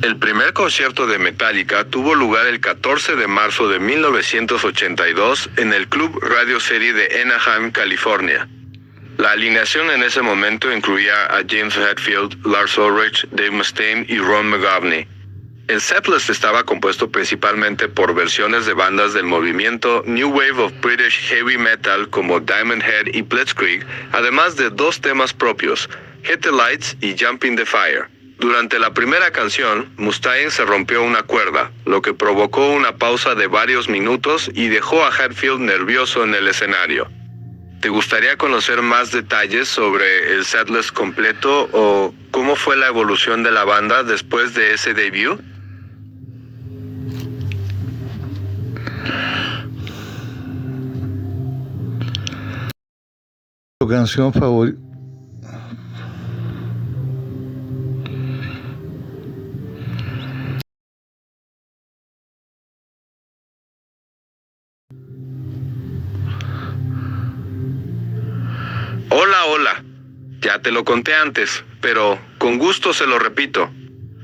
El primer concierto de Metallica tuvo lugar el 14 de marzo de 1982 en el Club Radio City de Anaheim, California. La alineación en ese momento incluía a James Hetfield, Lars Ulrich, Dave Mustaine y Ron McGovney. El setlist estaba compuesto principalmente por versiones de bandas del movimiento New Wave of British Heavy Metal como Diamond Head y Blitzkrieg, además de dos temas propios, Hit the Lights y Jumping the Fire. Durante la primera canción, Mustaine se rompió una cuerda, lo que provocó una pausa de varios minutos y dejó a Hetfield nervioso en el escenario. ¿Te gustaría conocer más detalles sobre el setlist completo o cómo fue la evolución de la banda después de ese debut? Tu canción favorita. Hola. Ya te lo conté antes, pero con gusto se lo repito.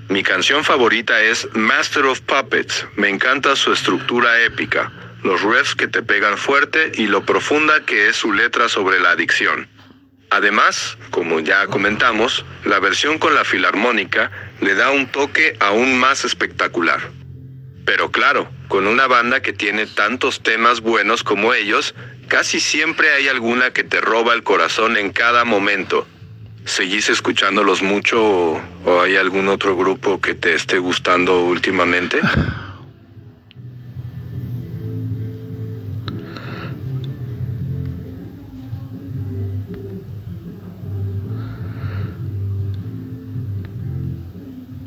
Mi canción favorita es Master of Puppets. Me encanta su estructura épica, los riffs que te pegan fuerte y lo profunda que es su letra sobre la adicción. Además, como ya comentamos, la versión con la filarmónica le da un toque aún más espectacular. Pero claro, con una banda que tiene tantos temas buenos como ellos, casi siempre hay alguna que te roba el corazón en cada momento. ¿Seguís escuchándolos mucho o hay algún otro grupo que te esté gustando últimamente?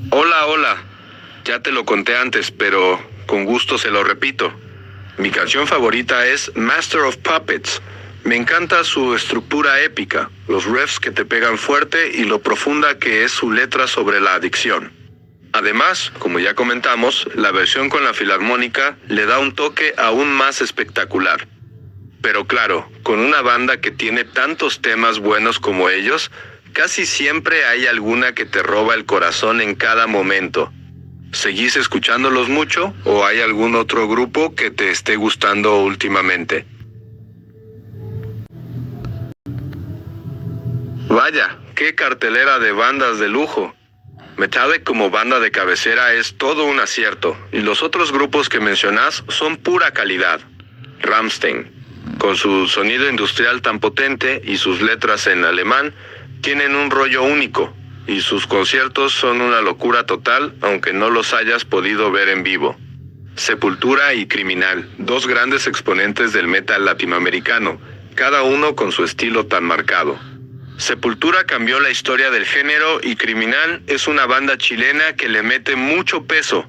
Hola. Ya te lo conté antes, pero con gusto se lo repito. Mi canción favorita es Master of Puppets. Me encanta su estructura épica, los riffs que te pegan fuerte y lo profunda que es su letra sobre la adicción. Además, como ya comentamos, la versión con la filarmónica le da un toque aún más espectacular. Pero claro, con una banda que tiene tantos temas buenos como ellos, casi siempre hay alguna que te roba el corazón en cada momento. ¿Seguís escuchándolos mucho o hay algún otro grupo que te esté gustando últimamente? Vaya, qué cartelera de bandas de lujo. Metallica como banda de cabecera es todo un acierto, y los otros grupos que mencionás son pura calidad. Rammstein, con su sonido industrial tan potente y sus letras en alemán, tienen un rollo único, y sus conciertos son una locura total, aunque no los hayas podido ver en vivo. Sepultura y Criminal, dos grandes exponentes del metal latinoamericano, cada uno con su estilo tan marcado. Sepultura cambió la historia del género y Criminal es una banda chilena que le mete mucho peso.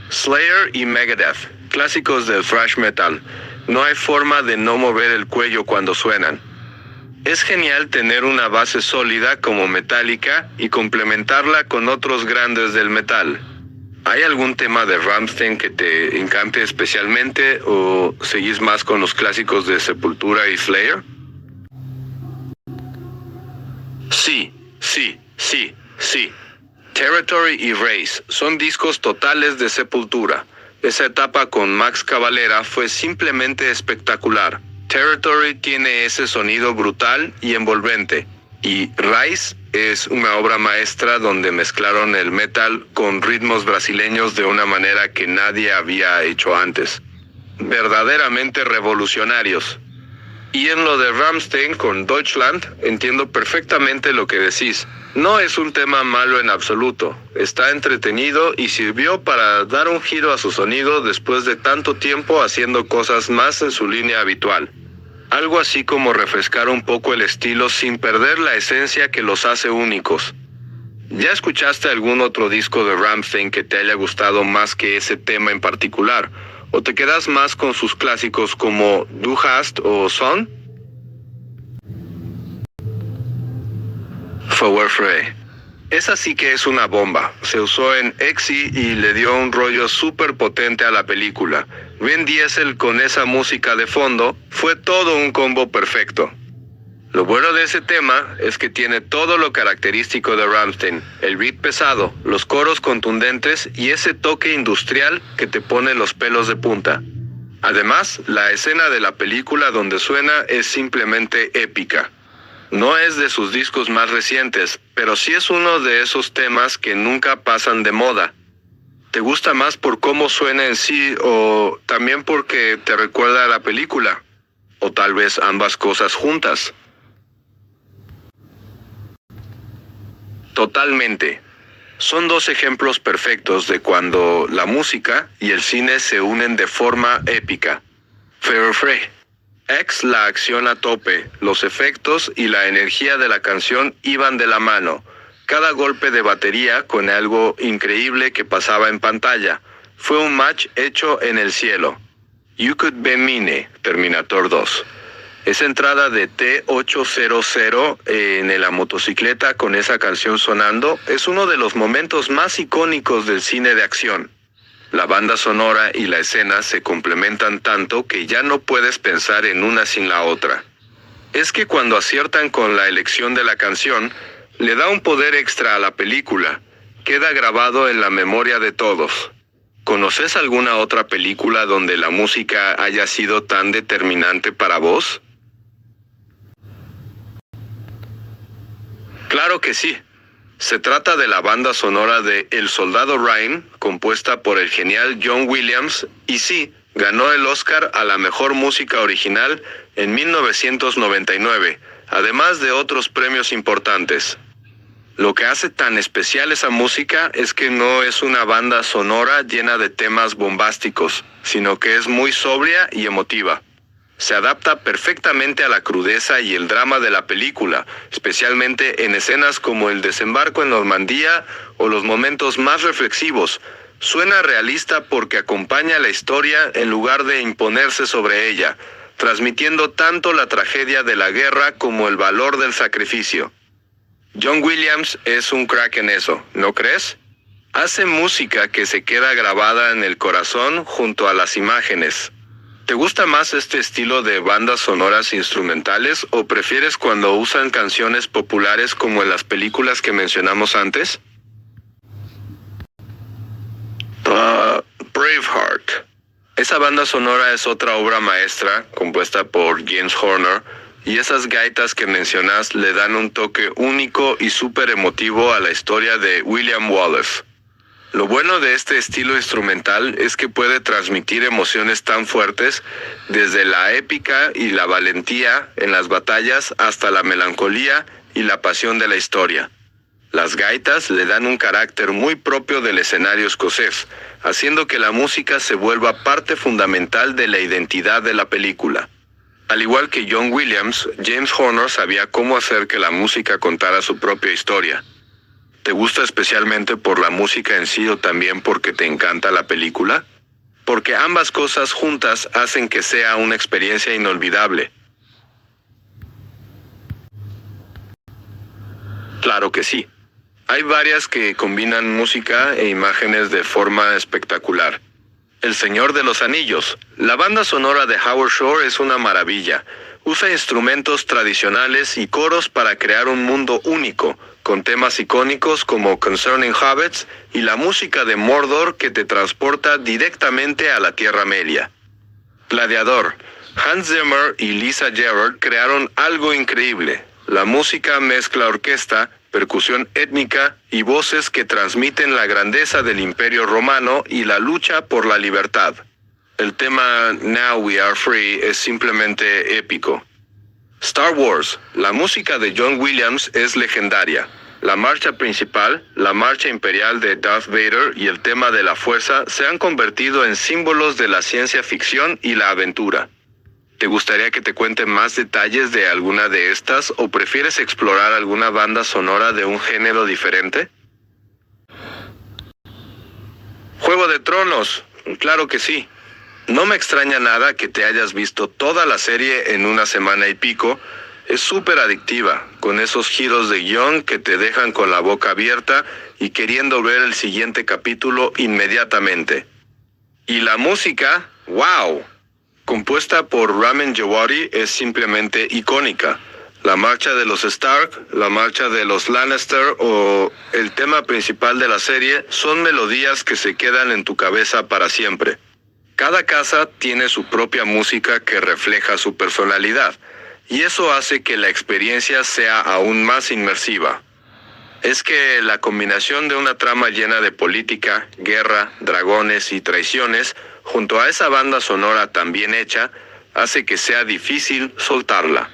Slayer y Megadeth, clásicos del thrash metal, no hay forma de no mover el cuello cuando suenan. Es genial tener una base sólida como Metallica y complementarla con otros grandes del metal. ¿Hay algún tema de Rammstein que te encante especialmente o seguís más con los clásicos de Sepultura y Slayer? Sí. Territory y Race son discos totales de Sepultura. Esa etapa con Max Cavalera fue simplemente espectacular. Territory tiene ese sonido brutal y envolvente, y Rise es una obra maestra donde mezclaron el metal con ritmos brasileños de una manera que nadie había hecho antes. Verdaderamente revolucionarios. Y en lo de Rammstein con Deutschland, entiendo perfectamente lo que decís. No es un tema malo en absoluto, está entretenido y sirvió para dar un giro a su sonido después de tanto tiempo haciendo cosas más en su línea habitual. Algo así como refrescar un poco el estilo sin perder la esencia que los hace únicos. ¿Ya escuchaste algún otro disco de Rammstein que te haya gustado más que ese tema en particular? ¿O te quedas más con sus clásicos como Du hast o Son? Feuerfrei. Esa sí que es una bomba. Se usó en Exi y le dio un rollo súper potente a la película. Vin Diesel con esa música de fondo fue todo un combo perfecto. Lo bueno de ese tema es que tiene todo lo característico de Rammstein, el beat pesado, los coros contundentes y ese toque industrial que te pone los pelos de punta. Además, la escena de la película donde suena es simplemente épica. No es de sus discos más recientes, pero sí es uno de esos temas que nunca pasan de moda. ¿Te gusta más por cómo suena en sí o también porque te recuerda a la película? O tal vez ambas cosas juntas. Totalmente. Son dos ejemplos perfectos de cuando la música y el cine se unen de forma épica. Free. La acción a tope, los efectos y la energía de la canción iban de la mano. Cada golpe de batería con algo increíble que pasaba en pantalla. Fue un match hecho en el cielo. You Could Be Mine, Terminator 2. Esa entrada de T-800 en la motocicleta con esa canción sonando es uno de los momentos más icónicos del cine de acción. La banda sonora y la escena se complementan tanto que ya no puedes pensar en una sin la otra. Es que cuando aciertan con la elección de la canción, le da un poder extra a la película. Queda grabado en la memoria de todos. ¿Conoces alguna otra película donde la música haya sido tan determinante para vos? Claro que sí. Se trata de la banda sonora de El Soldado Ryan, compuesta por el genial John Williams, y sí, ganó el Oscar a la mejor música original en 1999, además de otros premios importantes. Lo que hace tan especial esa música es que no es una banda sonora llena de temas bombásticos, sino que es muy sobria y emotiva. Se adapta perfectamente a la crudeza y el drama de la película, especialmente en escenas como el desembarco en Normandía o los momentos más reflexivos. Suena realista porque acompaña la historia en lugar de imponerse sobre ella, transmitiendo tanto la tragedia de la guerra como el valor del sacrificio. John Williams es un crack en eso, ¿no crees? Hace música que se queda grabada en el corazón junto a las imágenes. ¿Te gusta más este estilo de bandas sonoras instrumentales o prefieres cuando usan canciones populares como en las películas que mencionamos antes? Braveheart. Esa banda sonora es otra obra maestra, compuesta por James Horner, y esas gaitas que mencionas le dan un toque único y súper emotivo a la historia de William Wallace. Lo bueno de este estilo instrumental es que puede transmitir emociones tan fuertes, desde la épica y la valentía en las batallas hasta la melancolía y la pasión de la historia. Las gaitas le dan un carácter muy propio del escenario escocés, haciendo que la música se vuelva parte fundamental de la identidad de la película. Al igual que John Williams, James Horner sabía cómo hacer que la música contara su propia historia. ¿Te gusta especialmente por la música en sí o también porque te encanta la película? Porque ambas cosas juntas hacen que sea una experiencia inolvidable. Claro que sí. Hay varias que combinan música e imágenes de forma espectacular. El Señor de los Anillos. La banda sonora de Howard Shore es una maravilla. Usa instrumentos tradicionales y coros para crear un mundo único, con temas icónicos como Concerning Hobbits y la música de Mordor que te transporta directamente a la Tierra Media. Gladiador. Hans Zimmer y Lisa Gerrard crearon algo increíble. La música mezcla orquesta, percusión étnica y voces que transmiten la grandeza del Imperio Romano y la lucha por la libertad. El tema Now We Are Free es simplemente épico. Star Wars. La música de John Williams es legendaria. La marcha principal, la marcha imperial de Darth Vader y el tema de la fuerza se han convertido en símbolos de la ciencia ficción y la aventura. ¿Te gustaría que te cuente más detalles de alguna de estas o prefieres explorar alguna banda sonora de un género diferente? Juego de Tronos. Claro que sí. No me extraña nada que te hayas visto toda la serie en una semana y pico. Es súper adictiva, con esos giros de guión que te dejan con la boca abierta y queriendo ver el siguiente capítulo inmediatamente. Y la música, ¡wow! Compuesta por Ramin Djawadi es simplemente icónica. La marcha de los Stark, la marcha de los Lannister o el tema principal de la serie son melodías que se quedan en tu cabeza para siempre. Cada casa tiene su propia música que refleja su personalidad, y eso hace que la experiencia sea aún más inmersiva. Es que la combinación de una trama llena de política, guerra, dragones y traiciones, junto a esa banda sonora tan bien hecha, hace que sea difícil soltarla.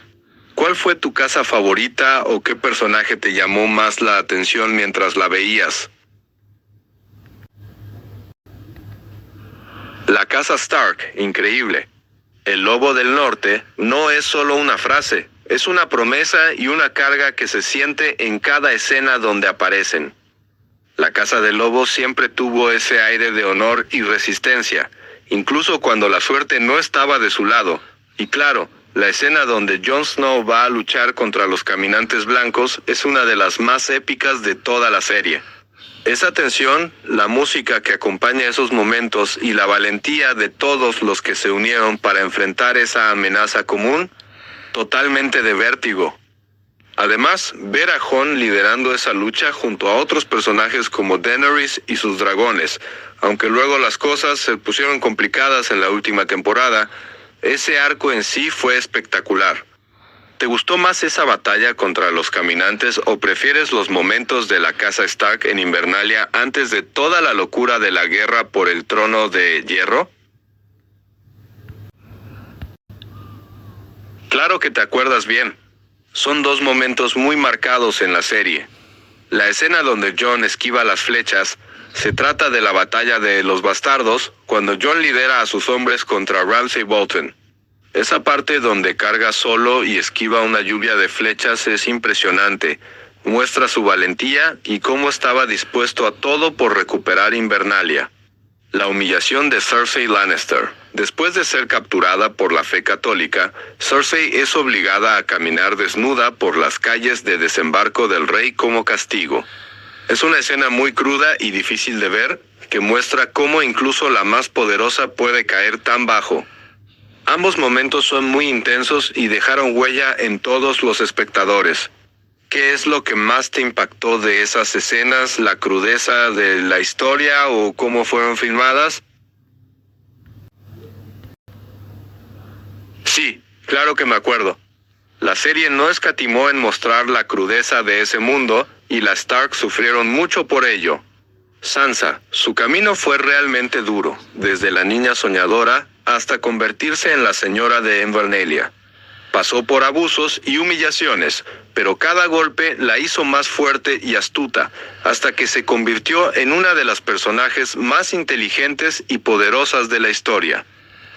¿Cuál fue tu casa favorita o qué personaje te llamó más la atención mientras la veías? La casa Stark, increíble. El Lobo del Norte no es solo una frase, es una promesa y una carga que se siente en cada escena donde aparecen. La Casa del Lobo siempre tuvo ese aire de honor y resistencia, incluso cuando la suerte no estaba de su lado. Y claro, la escena donde Jon Snow va a luchar contra los caminantes blancos es una de las más épicas de toda la serie. Esa tensión, la música que acompaña esos momentos y la valentía de todos los que se unieron para enfrentar esa amenaza común, totalmente de vértigo. Además, ver a Jon liderando esa lucha junto a otros personajes como Daenerys y sus dragones, aunque luego las cosas se pusieron complicadas en la última temporada, ese arco en sí fue espectacular. ¿Te gustó más esa batalla contra los caminantes o prefieres los momentos de la casa Stark en Invernalia antes de toda la locura de la guerra por el trono de hierro? Claro que te acuerdas bien. Son dos momentos muy marcados en la serie. La escena donde Jon esquiva las flechas se trata de la batalla de los bastardos, cuando Jon lidera a sus hombres contra Ramsay Bolton. Esa parte donde carga solo y esquiva una lluvia de flechas es impresionante. Muestra su valentía y cómo estaba dispuesto a todo por recuperar Invernalia. La humillación de Cersei Lannister. Después de ser capturada por la fe católica, Cersei es obligada a caminar desnuda por las calles de desembarco del rey como castigo. Es una escena muy cruda y difícil de ver, que muestra cómo incluso la más poderosa puede caer tan bajo. Ambos momentos son muy intensos y dejaron huella en todos los espectadores. ¿Qué es lo que más te impactó de esas escenas, la crudeza de la historia o cómo fueron filmadas? Sí, claro que me acuerdo. La serie no escatimó en mostrar la crudeza de ese mundo, y las Stark sufrieron mucho por ello. Sansa, su camino fue realmente duro, desde la niña soñadora hasta convertirse en la señora de Invernalia. Pasó por abusos y humillaciones, pero cada golpe la hizo más fuerte y astuta, hasta que se convirtió en una de las personajes más inteligentes y poderosas de la historia.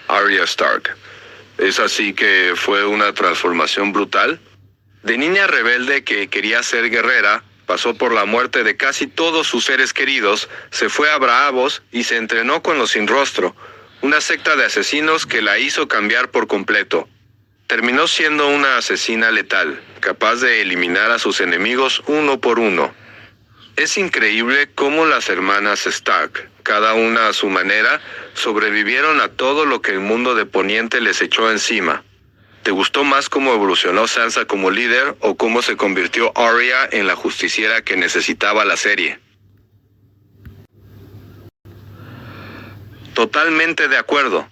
Arya Stark. ¿Es así que fue una transformación brutal? De niña rebelde que quería ser guerrera, pasó por la muerte de casi todos sus seres queridos, se fue a Braavos y se entrenó con los Sin Rostro, una secta de asesinos que la hizo cambiar por completo. Terminó siendo una asesina letal, capaz de eliminar a sus enemigos uno por uno. Es increíble cómo las hermanas Stark, cada una a su manera, sobrevivieron a todo lo que el mundo de Poniente les echó encima. ¿Te gustó más cómo evolucionó Sansa como líder o cómo se convirtió Arya en la justiciera que necesitaba la serie? Totalmente de acuerdo.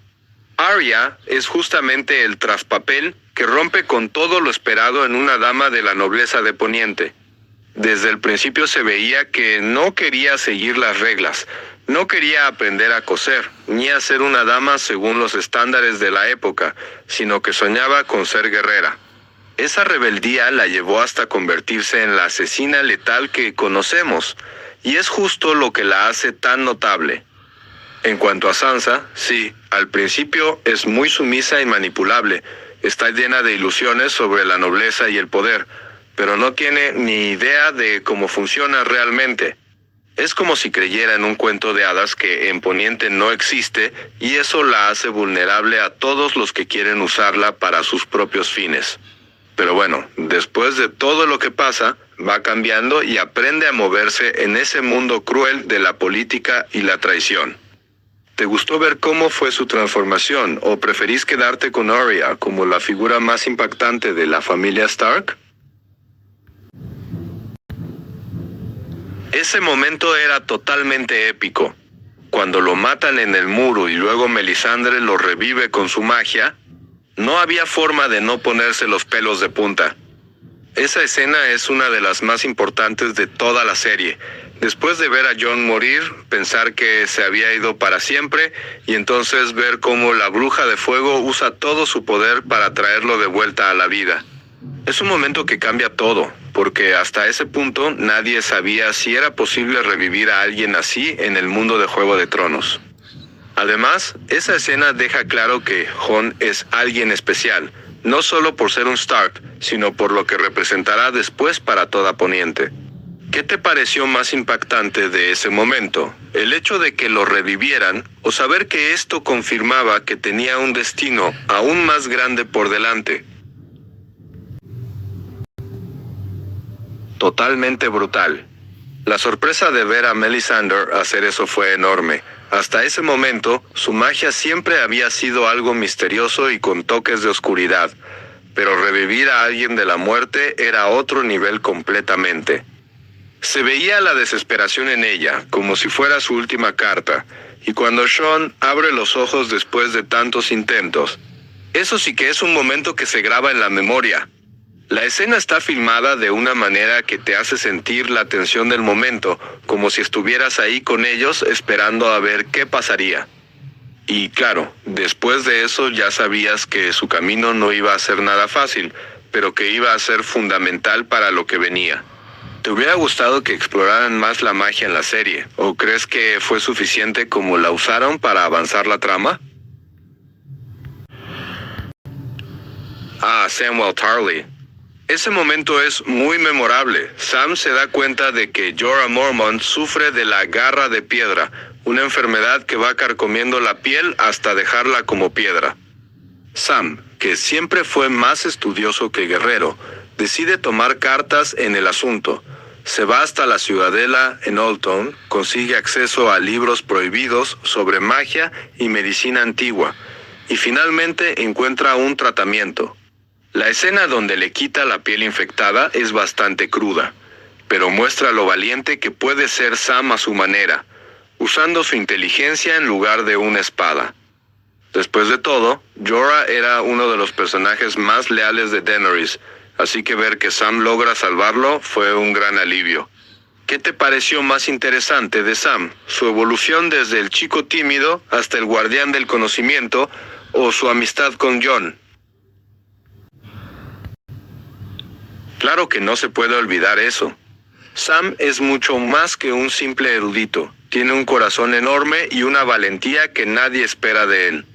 Arya es justamente el traspapel que rompe con todo lo esperado en una dama de la nobleza de Poniente. Desde el principio se veía que no quería seguir las reglas, no quería aprender a coser, ni a ser una dama según los estándares de la época, sino que soñaba con ser guerrera. Esa rebeldía la llevó hasta convertirse en la asesina letal que conocemos, y es justo lo que la hace tan notable. En cuanto a Sansa, sí, al principio es muy sumisa y manipulable, está llena de ilusiones sobre la nobleza y el poder, pero no tiene ni idea de cómo funciona realmente. Es como si creyera en un cuento de hadas que en Poniente no existe, y eso la hace vulnerable a todos los que quieren usarla para sus propios fines. Pero bueno, después de todo lo que pasa, va cambiando y aprende a moverse en ese mundo cruel de la política y la traición. ¿Te gustó ver cómo fue su transformación o preferís quedarte con Arya como la figura más impactante de la familia Stark? Ese momento era totalmente épico. Cuando lo matan en el muro y luego Melisandre lo revive con su magia, no había forma de no ponerse los pelos de punta. Esa escena es una de las más importantes de toda la serie. Después de ver a Jon morir, pensar que se había ido para siempre, y entonces ver cómo la bruja de fuego usa todo su poder para traerlo de vuelta a la vida. Es un momento que cambia todo, porque hasta ese punto nadie sabía si era posible revivir a alguien así en el mundo de Juego de Tronos. Además, esa escena deja claro que Jon es alguien especial, no solo por ser un Stark, sino por lo que representará después para toda Poniente. ¿Qué te pareció más impactante de ese momento? ¿El hecho de que lo revivieran o saber que esto confirmaba que tenía un destino aún más grande por delante? Totalmente brutal. La sorpresa de ver a Melisandre hacer eso fue enorme. Hasta ese momento, su magia siempre había sido algo misterioso y con toques de oscuridad, pero revivir a alguien de la muerte era otro nivel completamente. Se veía la desesperación en ella, como si fuera su última carta, y cuando Jon abre los ojos después de tantos intentos, eso sí que es un momento que se graba en la memoria. La escena está filmada de una manera que te hace sentir la tensión del momento, como si estuvieras ahí con ellos esperando a ver qué pasaría. Y claro, después de eso ya sabías que su camino no iba a ser nada fácil, pero que iba a ser fundamental para lo que venía. ¿Te hubiera gustado que exploraran más la magia en la serie? ¿O crees que fue suficiente como la usaron para avanzar la trama? Samwell Tarly. Ese momento es muy memorable. Sam se da cuenta de que Jorah Mormont sufre de la garra de piedra, una enfermedad que va carcomiendo la piel hasta dejarla como piedra. Sam, que siempre fue más estudioso que guerrero, decide tomar cartas en el asunto. Se va hasta la ciudadela en Old Town, consigue acceso a libros prohibidos sobre magia y medicina antigua, y finalmente encuentra un tratamiento. La escena donde le quita la piel infectada es bastante cruda, pero muestra lo valiente que puede ser Sam a su manera, usando su inteligencia en lugar de una espada. Después de todo, Jorah era uno de los personajes más leales de Daenerys, así que ver que Sam logra salvarlo fue un gran alivio. ¿Qué te pareció más interesante de Sam? ¿Su evolución desde el chico tímido hasta el guardián del conocimiento o su amistad con Jon? Claro que no se puede olvidar eso. Sam es mucho más que un simple erudito. Tiene un corazón enorme y una valentía que nadie espera de él.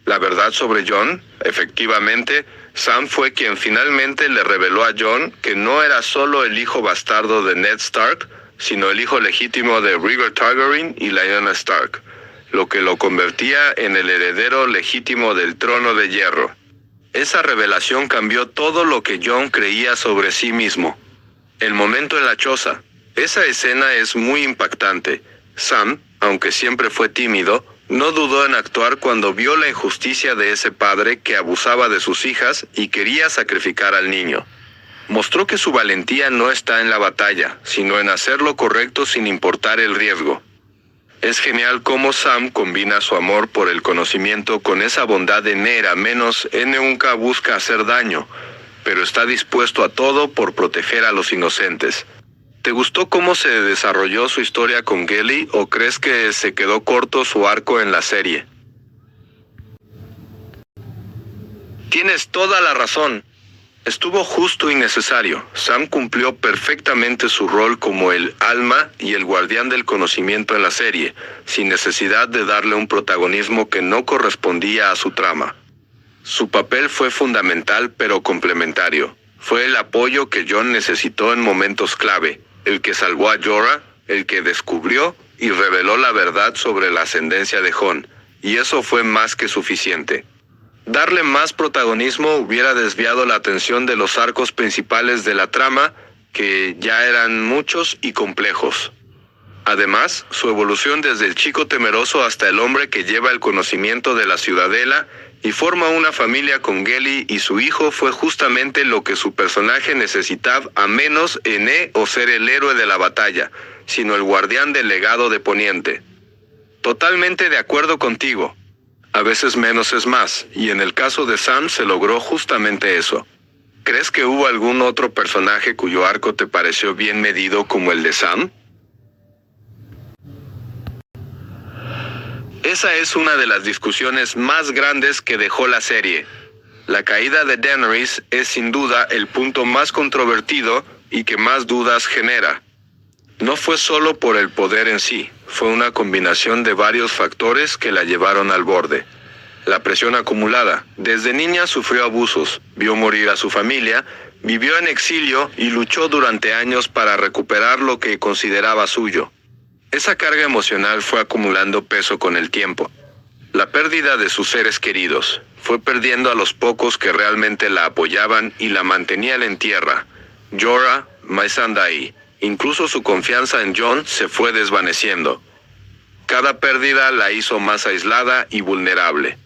La verdad sobre Jon, efectivamente, Sam fue quien finalmente le reveló a Jon que no era solo el hijo bastardo de Ned Stark, sino el hijo legítimo de Rhaegar Targaryen y Lyanna Stark, lo que lo convertía en el heredero legítimo del trono de hierro. Esa revelación cambió todo lo que Jon creía sobre sí mismo. El momento en la choza. Esa escena es muy impactante. Sam, aunque siempre fue tímido, no dudó en actuar cuando vio la injusticia de ese padre que abusaba de sus hijas y quería sacrificar al niño. Mostró que su valentía no está en la batalla, sino en hacer lo correcto sin importar el riesgo. Es genial cómo Sam combina su amor por el conocimiento con esa bondad de Nera, menos nunca busca hacer daño, pero está dispuesto a todo por proteger a los inocentes. ¿Te gustó cómo se desarrolló su historia con Gilly o crees que se quedó corto su arco en la serie? Tienes toda la razón. Estuvo justo y necesario. Sam cumplió perfectamente su rol como el alma y el guardián del conocimiento en la serie, sin necesidad de darle un protagonismo que no correspondía a su trama. Su papel fue fundamental pero complementario. Fue el apoyo que Jon necesitó en momentos clave, el que salvó a Jorah, el que descubrió y reveló la verdad sobre la ascendencia de Jon, y eso fue más que suficiente. Darle más protagonismo hubiera desviado la atención de los arcos principales de la trama, que ya eran muchos y complejos. Además, su evolución desde el chico temeroso hasta el hombre que lleva el conocimiento de la ciudadela y forma una familia con Geli y su hijo fue justamente lo que su personaje necesitaba, a menos o ser el héroe de la batalla, sino el guardián del legado de Poniente. Totalmente de acuerdo contigo. A veces menos es más, y en el caso de Sam se logró justamente eso. ¿Crees que hubo algún otro personaje cuyo arco te pareció bien medido como el de Sam? Esa es una de las discusiones más grandes que dejó la serie. La caída de Daenerys es sin duda el punto más controvertido y que más dudas genera. No fue solo por el poder en sí, fue una combinación de varios factores que la llevaron al borde. La presión acumulada. Desde niña sufrió abusos, vio morir a su familia, vivió en exilio y luchó durante años para recuperar lo que consideraba suyo. Esa carga emocional fue acumulando peso con el tiempo. La pérdida de sus seres queridos. Fue perdiendo a los pocos que realmente la apoyaban y la mantenían en tierra. Jorah, Missandei. Incluso su confianza en Jon se fue desvaneciendo. Cada pérdida la hizo más aislada y vulnerable.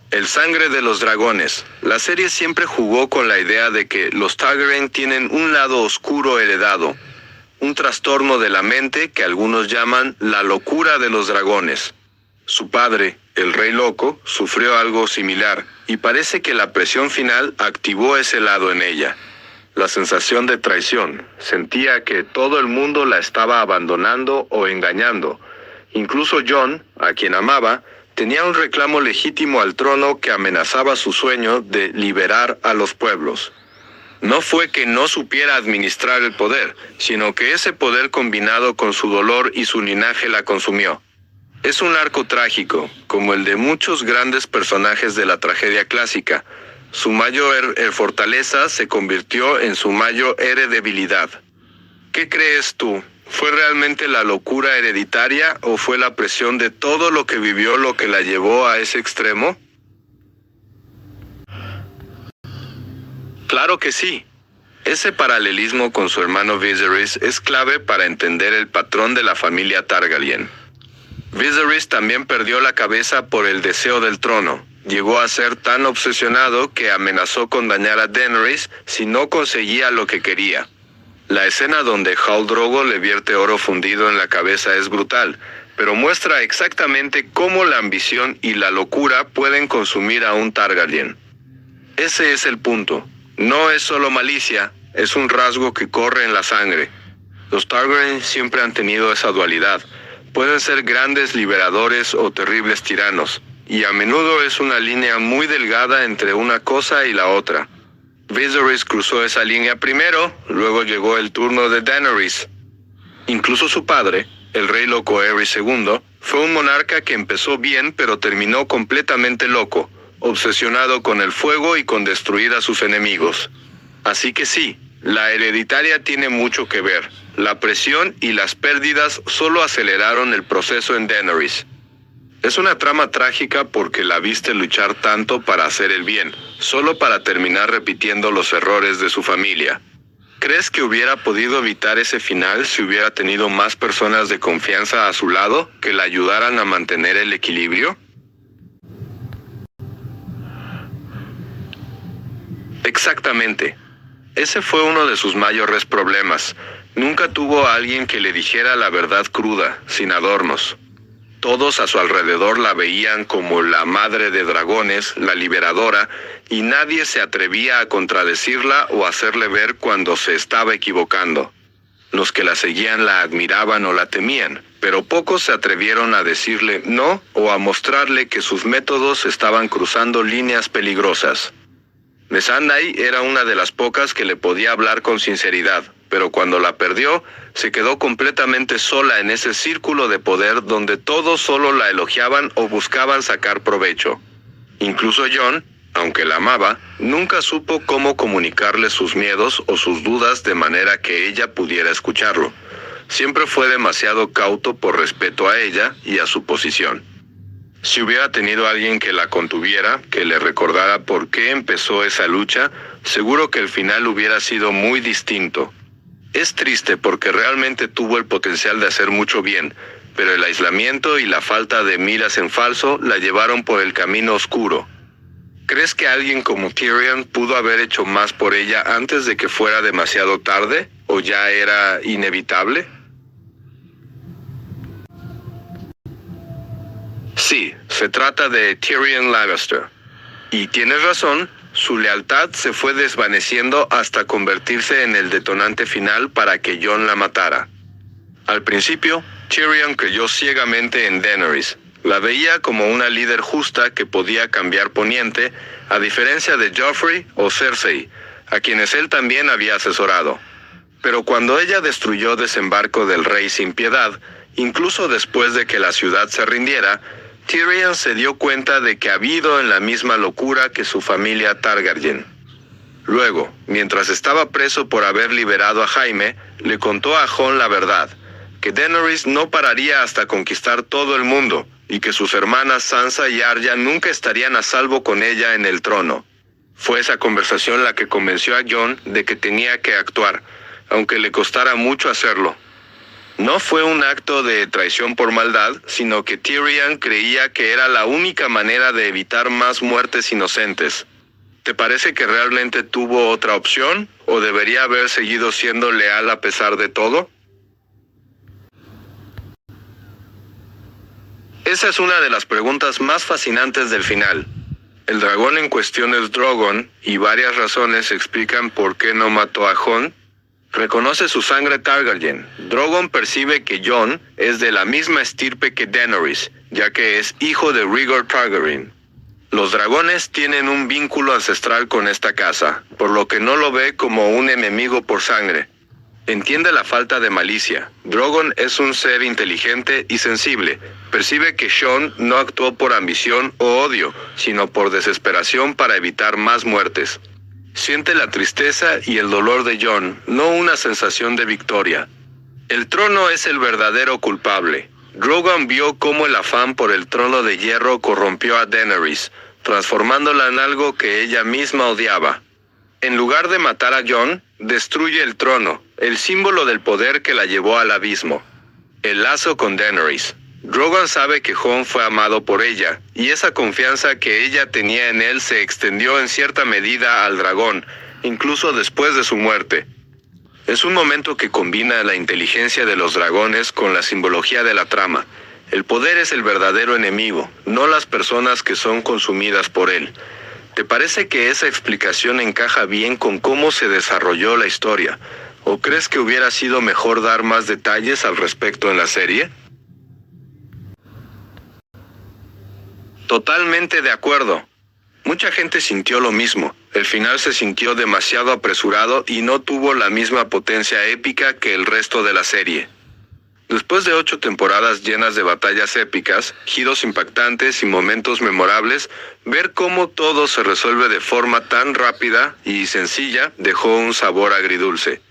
El sangre de los dragones. La serie siempre jugó con la idea de que los Targaryen tienen un lado oscuro heredado. Un trastorno de la mente que algunos llaman la locura de los dragones. Su padre, el Rey Loco, sufrió algo similar, y parece que la presión final activó ese lado en ella. La sensación de traición. Sentía que todo el mundo la estaba abandonando o engañando. Incluso Jon, a quien amaba, tenía un reclamo legítimo al trono que amenazaba su sueño de liberar a los pueblos. No fue que no supiera administrar el poder, sino que ese poder combinado con su dolor y su linaje la consumió. Es un arco trágico, como el de muchos grandes personajes de la tragedia clásica. Su mayor fortaleza se convirtió en su mayor debilidad. ¿Qué crees tú? ¿Fue realmente la locura hereditaria o fue la presión de todo lo que vivió lo que la llevó a ese extremo? Claro que sí. Ese paralelismo con su hermano Viserys es clave para entender el patrón de la familia Targaryen. Viserys también perdió la cabeza por el deseo del trono. Llegó a ser tan obsesionado que amenazó con dañar a Daenerys si no conseguía lo que quería. La escena donde Khal Drogo le vierte oro fundido en la cabeza es brutal, pero muestra exactamente cómo la ambición y la locura pueden consumir a un Targaryen. Ese es el punto. No es solo malicia, es un rasgo que corre en la sangre. Los Targaryen siempre han tenido esa dualidad. Pueden ser grandes liberadores o terribles tiranos, y a menudo es una línea muy delgada entre una cosa y la otra. Viserys cruzó esa línea primero, luego llegó el turno de Daenerys. Incluso su padre, el Rey Loco Aerys II, fue un monarca que empezó bien pero terminó completamente loco, obsesionado con el fuego y con destruir a sus enemigos. Así que sí, la hereditaria tiene mucho que ver. La presión y las pérdidas solo aceleraron el proceso en Daenerys. Es una trama trágica porque la viste luchar tanto para hacer el bien, solo para terminar repitiendo los errores de su familia. ¿Crees que hubiera podido evitar ese final si hubiera tenido más personas de confianza a su lado que la ayudaran a mantener el equilibrio? Exactamente. Ese fue uno de sus mayores problemas. Nunca tuvo a alguien que le dijera la verdad cruda, sin adornos. Todos a su alrededor la veían como la madre de dragones, la liberadora, y nadie se atrevía a contradecirla o hacerle ver cuando se estaba equivocando. Los que la seguían la admiraban o la temían, pero pocos se atrevieron a decirle no o a mostrarle que sus métodos estaban cruzando líneas peligrosas. Missandei era una de las pocas que le podía hablar con sinceridad, pero cuando la perdió, se quedó completamente sola en ese círculo de poder donde todos solo la elogiaban o buscaban sacar provecho. Incluso Jon, aunque la amaba, nunca supo cómo comunicarle sus miedos o sus dudas de manera que ella pudiera escucharlo. Siempre fue demasiado cauto por respeto a ella y a su posición. Si hubiera tenido alguien que la contuviera, que le recordara por qué empezó esa lucha, seguro que el final hubiera sido muy distinto. Es triste porque realmente tuvo el potencial de hacer mucho bien, pero el aislamiento y la falta de miras en falso la llevaron por el camino oscuro. ¿Crees que alguien como Tyrion pudo haber hecho más por ella antes de que fuera demasiado tarde? ¿O ya era inevitable? Sí, se trata de Tyrion Lannister. Y tienes razón, su lealtad se fue desvaneciendo hasta convertirse en el detonante final para que Jon la matara. Al principio, Tyrion creyó ciegamente en Daenerys. La veía como una líder justa que podía cambiar Poniente, a diferencia de Joffrey o Cersei, a quienes él también había asesorado. Pero cuando ella destruyó Desembarco del Rey sin piedad, incluso después de que la ciudad se rindiera, Tyrion se dio cuenta de que había ido en la misma locura que su familia Targaryen. Luego, mientras estaba preso por haber liberado a Jaime, le contó a Jon la verdad, que Daenerys no pararía hasta conquistar todo el mundo, y que sus hermanas Sansa y Arya nunca estarían a salvo con ella en el trono. Fue esa conversación la que convenció a Jon de que tenía que actuar, aunque le costara mucho hacerlo. No fue un acto de traición por maldad, sino que Tyrion creía que era la única manera de evitar más muertes inocentes. ¿Te parece que realmente tuvo otra opción, o debería haber seguido siendo leal a pesar de todo? Esa es una de las preguntas más fascinantes del final. El dragón en cuestión es Drogon, y varias razones explican por qué no mató a Jon. Reconoce su sangre Targaryen. Drogon percibe que Jon es de la misma estirpe que Daenerys, ya que es hijo de Rhaegar Targaryen. Los dragones tienen un vínculo ancestral con esta casa, por lo que no lo ve como un enemigo por sangre. Entiende la falta de malicia. Drogon es un ser inteligente y sensible. Percibe que Jon no actuó por ambición o odio, sino por desesperación para evitar más muertes. Siente la tristeza y el dolor de Jon, no una sensación de victoria. El trono es el verdadero culpable. Drogon vio cómo el afán por el trono de hierro corrompió a Daenerys, transformándola en algo que ella misma odiaba. En lugar de matar a Jon, destruye el trono, el símbolo del poder que la llevó al abismo. El lazo con Daenerys. Drogon sabe que Jon fue amado por ella, y esa confianza que ella tenía en él se extendió en cierta medida al dragón, incluso después de su muerte. Es un momento que combina la inteligencia de los dragones con la simbología de la trama. El poder es el verdadero enemigo, no las personas que son consumidas por él. ¿Te parece que esa explicación encaja bien con cómo se desarrolló la historia? ¿O crees que hubiera sido mejor dar más detalles al respecto en la serie? Totalmente de acuerdo. Mucha gente sintió lo mismo. El final se sintió demasiado apresurado y no tuvo la misma potencia épica que el resto de la serie. Después de 8 temporadas llenas de batallas épicas, giros impactantes y momentos memorables, ver cómo todo se resuelve de forma tan rápida y sencilla dejó un sabor agridulce.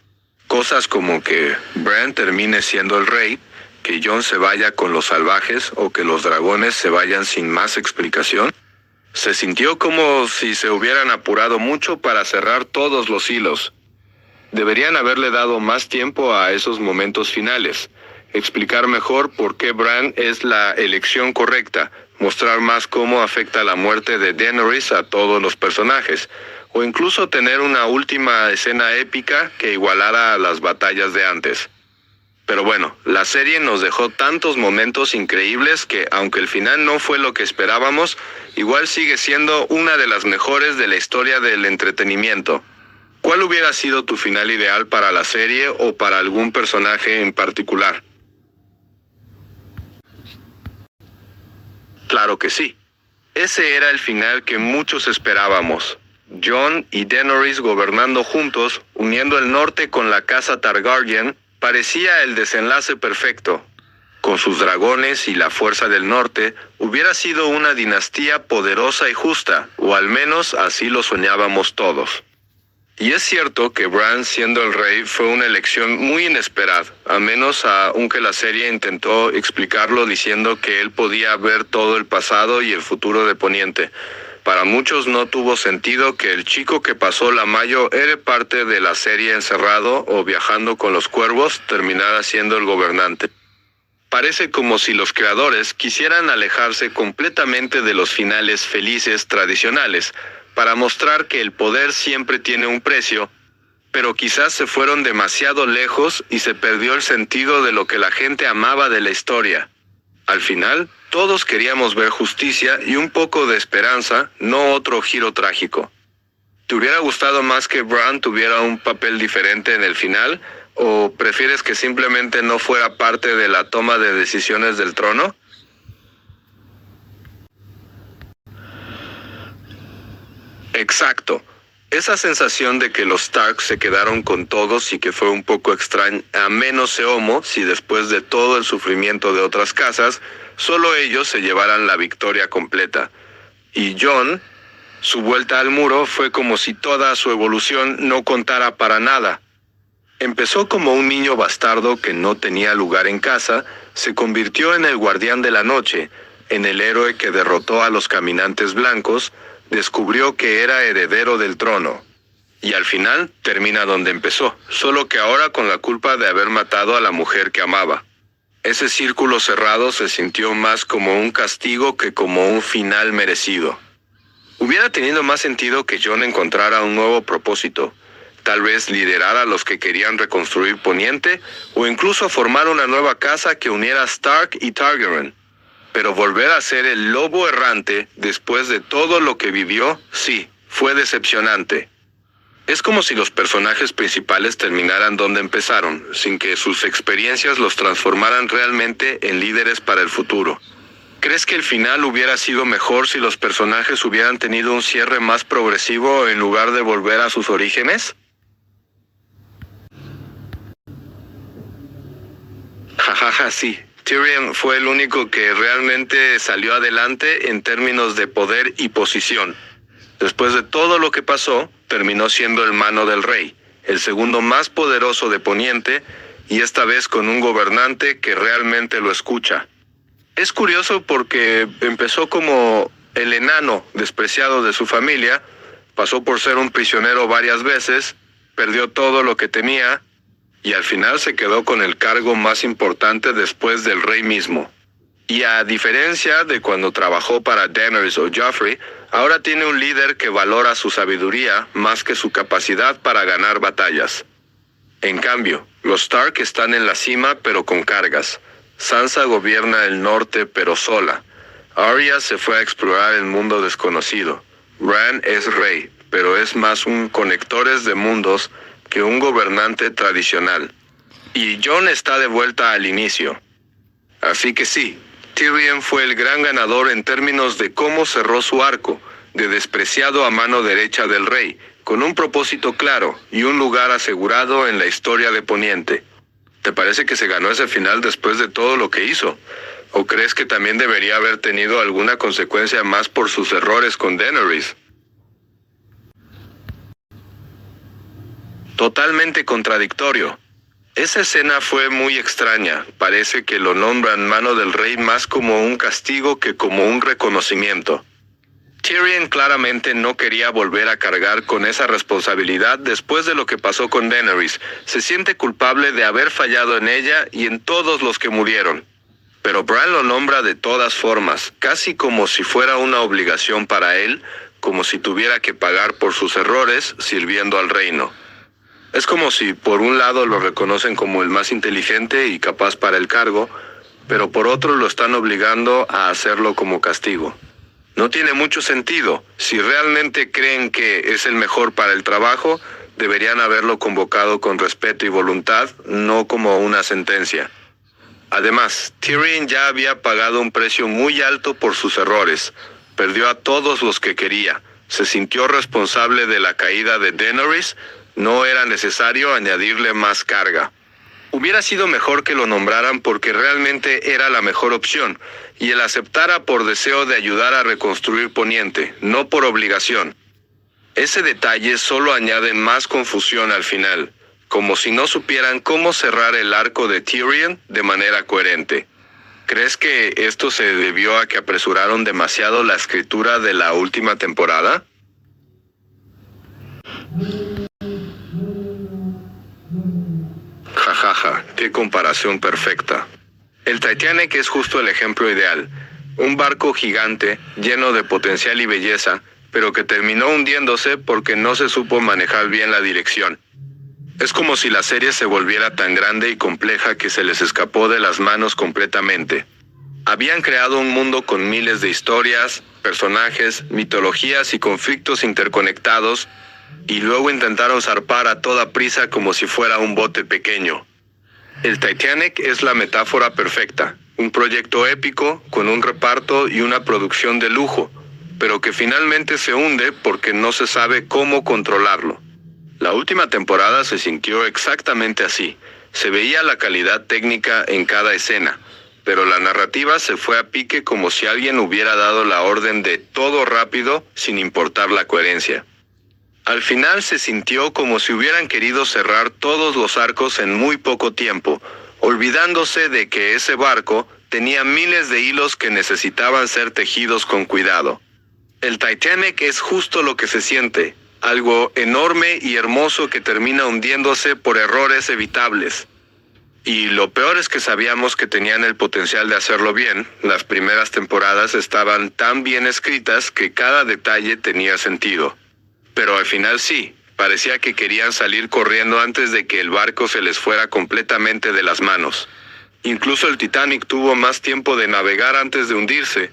Cosas como que Bran termine siendo el rey, que Jon se vaya con los salvajes o que los dragones se vayan sin más explicación. Se sintió como si se hubieran apurado mucho para cerrar todos los hilos. Deberían haberle dado más tiempo a esos momentos finales, explicar mejor por qué Bran es la elección correcta, mostrar más cómo afecta la muerte de Daenerys a todos los personajes, o incluso tener una última escena épica que igualara a las batallas de antes. Pero bueno, la serie nos dejó tantos momentos increíbles que, aunque el final no fue lo que esperábamos, igual sigue siendo una de las mejores de la historia del entretenimiento. ¿Cuál hubiera sido tu final ideal para la serie o para algún personaje en particular? Claro que sí. Ese era el final que muchos esperábamos. Jon y Daenerys gobernando juntos, uniendo el norte con la casa Targaryen, parecía el desenlace perfecto. Con sus dragones y la fuerza del norte, hubiera sido una dinastía poderosa y justa, o al menos así lo soñábamos todos. Y es cierto que Bran siendo el rey fue una elección muy inesperada, a menos aunque la serie intentó explicarlo diciendo que él podía ver todo el pasado y el futuro de Poniente. Para muchos no tuvo sentido que el chico que pasó la mayo era parte de la serie encerrado o viajando con los cuervos terminara siendo el gobernante. Parece como si los creadores quisieran alejarse completamente de los finales felices tradicionales, para mostrar que el poder siempre tiene un precio, pero quizás se fueron demasiado lejos y se perdió el sentido de lo que la gente amaba de la historia. Al final, todos queríamos ver justicia y un poco de esperanza, no otro giro trágico. ¿Te hubiera gustado más que Bran tuviera un papel diferente en el final? ¿O prefieres que simplemente no fuera parte de la toma de decisiones del trono? Exacto. Esa sensación de que los Stark se quedaron con todos y que fue un poco extraño, a menos Seomo, si después de todo el sufrimiento de otras casas, solo ellos se llevaran la victoria completa. Y Jon, su vuelta al muro fue como si toda su evolución no contara para nada. Empezó como un niño bastardo que no tenía lugar en casa, se convirtió en el guardián de la noche, en el héroe que derrotó a los caminantes blancos, descubrió que era heredero del trono. Y al final termina donde empezó, solo que ahora con la culpa de haber matado a la mujer que amaba. Ese círculo cerrado se sintió más como un castigo que como un final merecido. Hubiera tenido más sentido que Jon encontrara un nuevo propósito. Tal vez liderar a los que querían reconstruir Poniente, o incluso formar una nueva casa que uniera Stark y Targaryen. Pero volver a ser el lobo errante después de todo lo que vivió, sí, fue decepcionante. Es como si los personajes principales terminaran donde empezaron, sin que sus experiencias los transformaran realmente en líderes para el futuro. ¿Crees que el final hubiera sido mejor si los personajes hubieran tenido un cierre más progresivo en lugar de volver a sus orígenes? Jajaja, sí. Tyrion fue el único que realmente salió adelante en términos de poder y posición. Después de todo lo que pasó, terminó siendo el mano del rey, el segundo más poderoso de Poniente, y esta vez con un gobernante que realmente lo escucha. Es curioso porque empezó como el enano despreciado de su familia, pasó por ser un prisionero varias veces, perdió todo lo que tenía, y al final se quedó con el cargo más importante después del rey mismo. Y a diferencia de cuando trabajó para Daenerys o Joffrey, ahora tiene un líder que valora su sabiduría más que su capacidad para ganar batallas. En cambio, los Stark están en la cima pero con cargas. Sansa gobierna el norte pero sola. Arya se fue a explorar el mundo desconocido. Bran es rey, pero es más un conectores de mundos que un gobernante tradicional. Y Jon está de vuelta al inicio. Así que sí, Tyrion fue el gran ganador en términos de cómo cerró su arco, de despreciado a mano derecha del rey, con un propósito claro y un lugar asegurado en la historia de Poniente. ¿Te parece que se ganó ese final después de todo lo que hizo? ¿O crees que también debería haber tenido alguna consecuencia más por sus errores con Daenerys? Totalmente contradictorio. Esa escena fue muy extraña. Parece que lo nombran mano del rey más como un castigo que como un reconocimiento. Tyrion claramente no quería volver a cargar con esa responsabilidad después de lo que pasó con Daenerys. Se siente culpable de haber fallado en ella y en todos los que murieron. Pero Bran lo nombra de todas formas, casi como si fuera una obligación para él, como si tuviera que pagar por sus errores sirviendo al reino. Es como si por un lado lo reconocen como el más inteligente y capaz para el cargo, pero por otro lo están obligando a hacerlo como castigo. No tiene mucho sentido. Si realmente creen que es el mejor para el trabajo, deberían haberlo convocado con respeto y voluntad, no como una sentencia. Además, Tyrion ya había pagado un precio muy alto por sus errores. Perdió a todos los que quería. Se sintió responsable de la caída de Daenerys. No era necesario añadirle más carga. Hubiera sido mejor que lo nombraran porque realmente era la mejor opción, y él aceptara por deseo de ayudar a reconstruir Poniente, no por obligación. Ese detalle solo añade más confusión al final, como si no supieran cómo cerrar el arco de Tyrion de manera coherente. ¿Crees que esto se debió a que apresuraron demasiado la escritura de la última temporada? Jajaja, qué comparación perfecta. El Titanic es justo el ejemplo ideal. Un barco gigante, lleno de potencial y belleza, pero que terminó hundiéndose porque no se supo manejar bien la dirección. Es como si la serie se volviera tan grande y compleja que se les escapó de las manos completamente. Habían creado un mundo con miles de historias, personajes, mitologías y conflictos interconectados, y luego intentaron zarpar a toda prisa como si fuera un bote pequeño. El Titanic es la metáfora perfecta, un proyecto épico con un reparto y una producción de lujo, pero que finalmente se hunde porque no se sabe cómo controlarlo. La última temporada se sintió exactamente así. Se veía la calidad técnica en cada escena, pero la narrativa se fue a pique como si alguien hubiera dado la orden de todo rápido sin importar la coherencia. Al final se sintió como si hubieran querido cerrar todos los arcos en muy poco tiempo, olvidándose de que ese barco tenía miles de hilos que necesitaban ser tejidos con cuidado. El Titanic es justo lo que se siente, algo enorme y hermoso que termina hundiéndose por errores evitables. Y lo peor es que sabíamos que tenían el potencial de hacerlo bien. Las primeras temporadas estaban tan bien escritas que cada detalle tenía sentido. Pero al final sí, parecía que querían salir corriendo antes de que el barco se les fuera completamente de las manos. Incluso el Titanic tuvo más tiempo de navegar antes de hundirse.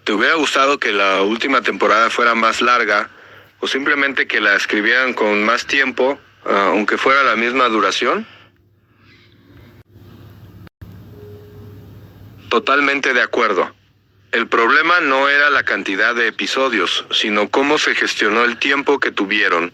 ¿Te hubiera gustado que la última temporada fuera más larga, o simplemente que la escribieran con más tiempo, aunque fuera la misma duración? Totalmente de acuerdo. El problema no era la cantidad de episodios, sino cómo se gestionó el tiempo que tuvieron.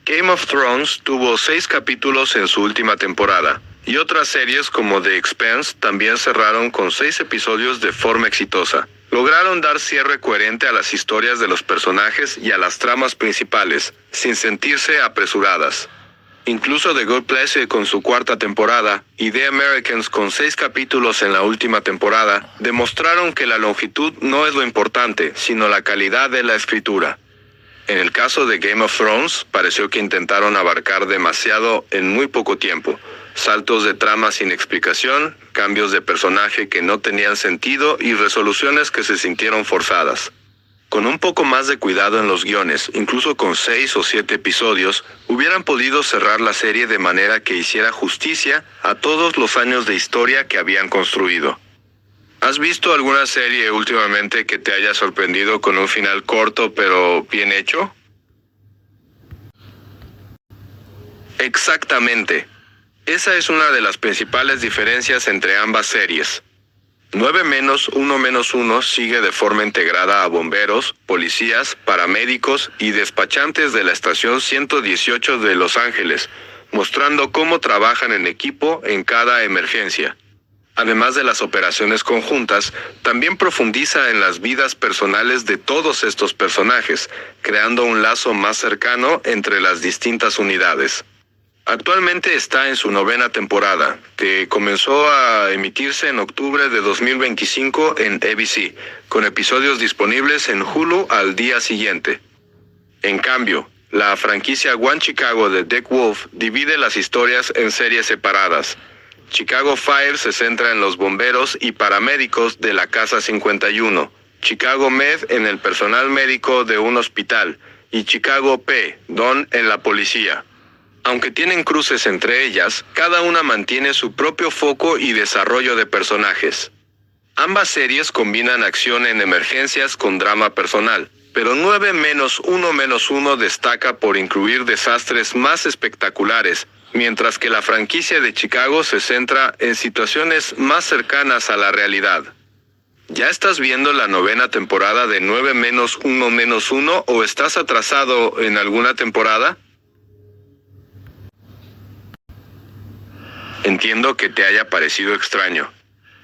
Game of Thrones tuvo 6 capítulos en su última temporada, y otras series como The Expanse también cerraron con 6 episodios de forma exitosa. Lograron dar cierre coherente a las historias de los personajes y a las tramas principales, sin sentirse apresuradas. Incluso The Good Place con su 4ª temporada y The Americans con 6 capítulos en la última temporada demostraron que la longitud no es lo importante, sino la calidad de la escritura. En el caso de Game of Thrones, pareció que intentaron abarcar demasiado en muy poco tiempo. Saltos de trama sin explicación, cambios de personaje que no tenían sentido y resoluciones que se sintieron forzadas. Con un poco más de cuidado en los guiones, incluso con 6 o 7 episodios, hubieran podido cerrar la serie de manera que hiciera justicia a todos los años de historia que habían construido. ¿Has visto alguna serie últimamente que te haya sorprendido con un final corto pero bien hecho? Exactamente. Esa es una de las principales diferencias entre ambas series. 9-1-1 sigue de forma integrada a bomberos, policías, paramédicos y despachantes de la estación 118 de Los Ángeles, mostrando cómo trabajan en equipo en cada emergencia. Además de las operaciones conjuntas, también profundiza en las vidas personales de todos estos personajes, creando un lazo más cercano entre las distintas unidades. Actualmente está en su 9ª temporada, que comenzó a emitirse en octubre de 2025 en ABC, con episodios disponibles en Hulu al día siguiente. En cambio, la franquicia One Chicago de Dick Wolf divide las historias en series separadas. Chicago Fire se centra en los bomberos y paramédicos de la Casa 51, Chicago Med en el personal médico de un hospital, y Chicago P-Don en la policía. Aunque tienen cruces entre ellas, cada una mantiene su propio foco y desarrollo de personajes. Ambas series combinan acción en emergencias con drama personal, pero 9-1-1 destaca por incluir desastres más espectaculares, mientras que la franquicia de Chicago se centra en situaciones más cercanas a la realidad. ¿Ya estás viendo la 9ª temporada de 9-1-1 o estás atrasado en alguna temporada? Entiendo que te haya parecido extraño.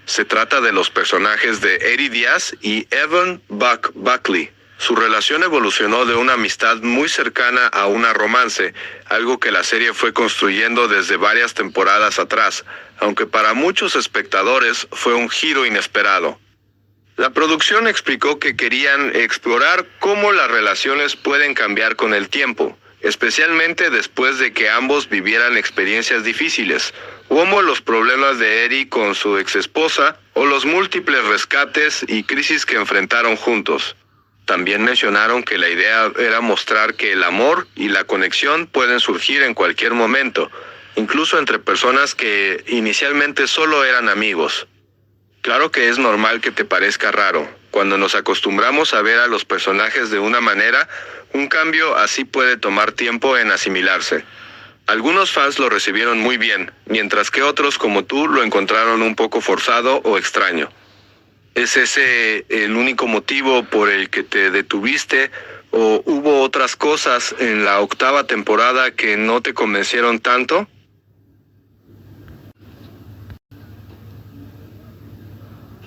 Se trata de los personajes de Eddie Díaz y Evan Buck Buckley, Su relación evolucionó de una amistad muy cercana a una romance, algo que la serie fue construyendo desde varias temporadas atrás, aunque para muchos espectadores fue un giro inesperado. La producción explicó que querían explorar cómo las relaciones pueden cambiar con el tiempo, especialmente después de que ambos vivieran experiencias difíciles, como los problemas de Eddie con su exesposa o los múltiples rescates y crisis que enfrentaron juntos. También mencionaron que la idea era mostrar que el amor y la conexión pueden surgir en cualquier momento, incluso entre personas que inicialmente solo eran amigos. Claro que es normal que te parezca raro. Cuando nos acostumbramos a ver a los personajes de una manera, un cambio así puede tomar tiempo en asimilarse. Algunos fans lo recibieron muy bien, mientras que otros como tú lo encontraron un poco forzado o extraño. ¿Es ese el único motivo por el que te detuviste o hubo otras cosas en la 8ª temporada que no te convencieron tanto?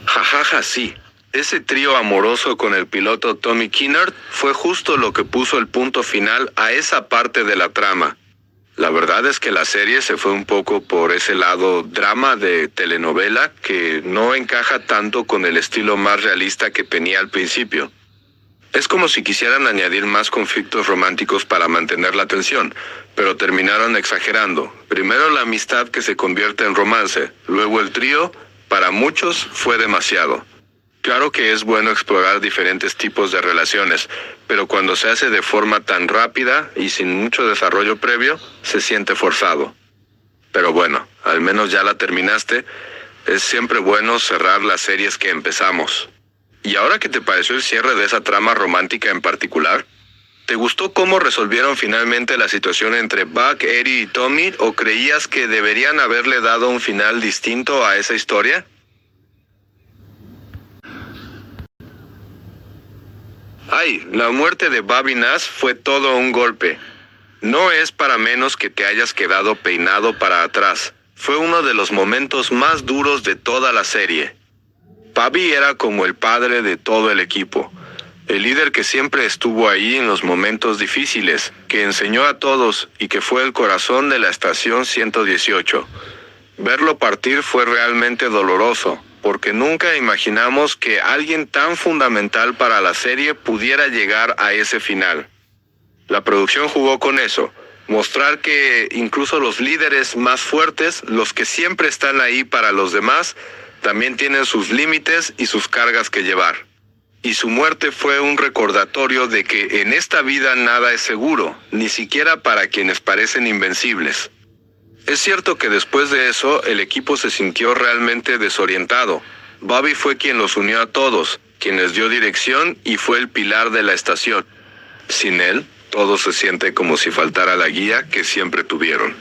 Jajaja, sí. Ese trío amoroso con el piloto Tommy Kinnard fue justo lo que puso el punto final a esa parte de la trama. La verdad es que la serie se fue un poco por ese lado drama de telenovela que no encaja tanto con el estilo más realista que tenía al principio. Es como si quisieran añadir más conflictos románticos para mantener la tensión, pero terminaron exagerando. Primero la amistad que se convierte en romance, luego el trío, para muchos fue demasiado. Claro que es bueno explorar diferentes tipos de relaciones, pero cuando se hace de forma tan rápida y sin mucho desarrollo previo, se siente forzado. Pero bueno, al menos ya la terminaste. Es siempre bueno cerrar las series que empezamos. ¿Y ahora qué te pareció el cierre de esa trama romántica en particular? ¿Te gustó cómo resolvieron finalmente la situación entre Buck, Eddie y Tommy, o creías que deberían haberle dado un final distinto a esa historia? Ay, la muerte de Bobby Nash fue todo un golpe. No es para menos que te hayas quedado peinado para atrás. Fue uno de los momentos más duros de toda la serie. Bobby era como el padre de todo el equipo. El líder que siempre estuvo ahí en los momentos difíciles, que enseñó a todos y que fue el corazón de la estación 118. Verlo partir fue realmente doloroso, porque nunca imaginamos que alguien tan fundamental para la serie pudiera llegar a ese final. La producción jugó con eso, mostrar que incluso los líderes más fuertes, los que siempre están ahí para los demás, también tienen sus límites y sus cargas que llevar. Y su muerte fue un recordatorio de que en esta vida nada es seguro, ni siquiera para quienes parecen invencibles. Es cierto que después de eso el equipo se sintió realmente desorientado. Bobby fue quien los unió a todos, quien les dio dirección y fue el pilar de la estación. Sin él, todo se siente como si faltara la guía que siempre tuvieron.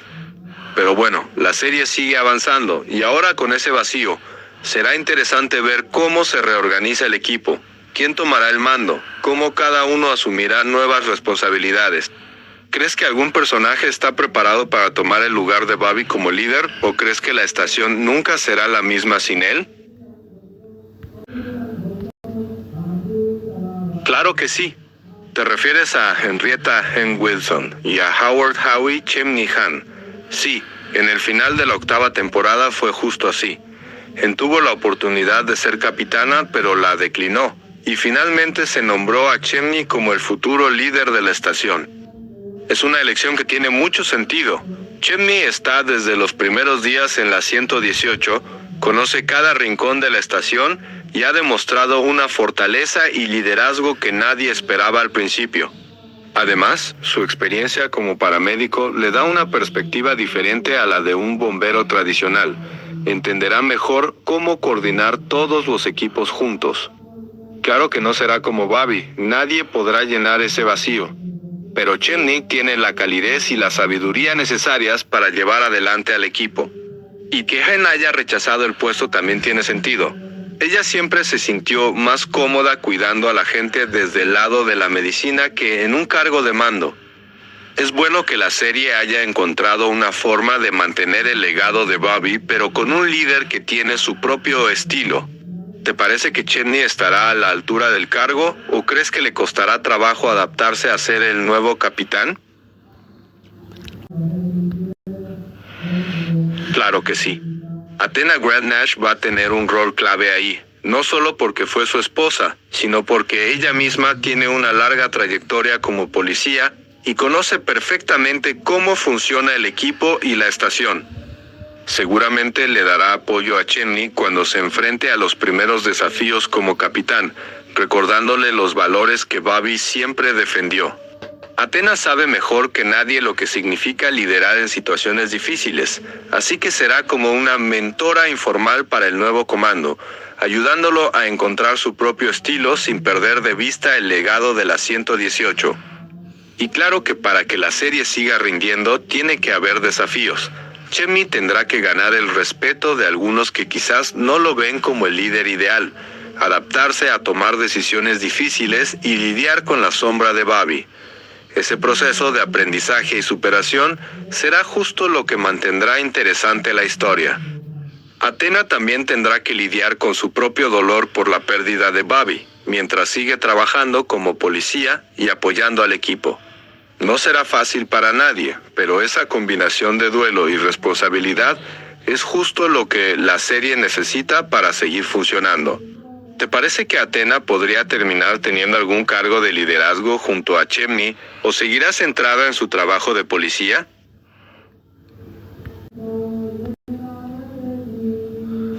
Pero bueno, la serie sigue avanzando y ahora con ese vacío, será interesante ver cómo se reorganiza el equipo, quién tomará el mando, cómo cada uno asumirá nuevas responsabilidades. ¿Crees que algún personaje está preparado para tomar el lugar de Bobby como líder o crees que la estación nunca será la misma sin él? Claro que sí. Te refieres a Henrietta Hen Wilson y a Howard Howie Chimney Han. Sí, en el final de la 8ª temporada fue justo así. Hen tuvo la oportunidad de ser capitana, pero la declinó, y finalmente se nombró a Chimney como el futuro líder de la estación. Es una elección que tiene mucho sentido. Chimney está desde los primeros días en la 118, conoce cada rincón de la estación y ha demostrado una fortaleza y liderazgo que nadie esperaba al principio. Además, su experiencia como paramédico le da una perspectiva diferente a la de un bombero tradicional. Entenderá mejor cómo coordinar todos los equipos juntos. Claro que no será como Bobby, nadie podrá llenar ese vacío. Pero Chimney tiene la calidez y la sabiduría necesarias para llevar adelante al equipo. Y que Hen haya rechazado el puesto también tiene sentido. Ella siempre se sintió más cómoda cuidando a la gente desde el lado de la medicina que en un cargo de mando. Es bueno que la serie haya encontrado una forma de mantener el legado de Bobby, pero con un líder que tiene su propio estilo. ¿Te parece que Chimney estará a la altura del cargo o crees que le costará trabajo adaptarse a ser el nuevo capitán? Claro que sí. Athena Grant Nash va a tener un rol clave ahí, no solo porque fue su esposa, sino porque ella misma tiene una larga trayectoria como policía y conoce perfectamente cómo funciona el equipo y la estación. Seguramente le dará apoyo a Chimney cuando se enfrente a los primeros desafíos como capitán, recordándole los valores que Bobby siempre defendió. Athena sabe mejor que nadie lo que significa liderar en situaciones difíciles, así que será como una mentora informal para el nuevo comando, ayudándolo a encontrar su propio estilo sin perder de vista el legado de la 118. Y claro que para que la serie siga rindiendo, tiene que haber desafíos. Chimney tendrá que ganar el respeto de algunos que quizás no lo ven como el líder ideal, adaptarse a tomar decisiones difíciles y lidiar con la sombra de Bobby. Ese proceso de aprendizaje y superación será justo lo que mantendrá interesante la historia. Athena también tendrá que lidiar con su propio dolor por la pérdida de Bobby, mientras sigue trabajando como policía y apoyando al equipo. No será fácil para nadie, pero esa combinación de duelo y responsabilidad es justo lo que la serie necesita para seguir funcionando. ¿Te parece que Athena podría terminar teniendo algún cargo de liderazgo junto a Chimney o seguirá centrada en su trabajo de policía?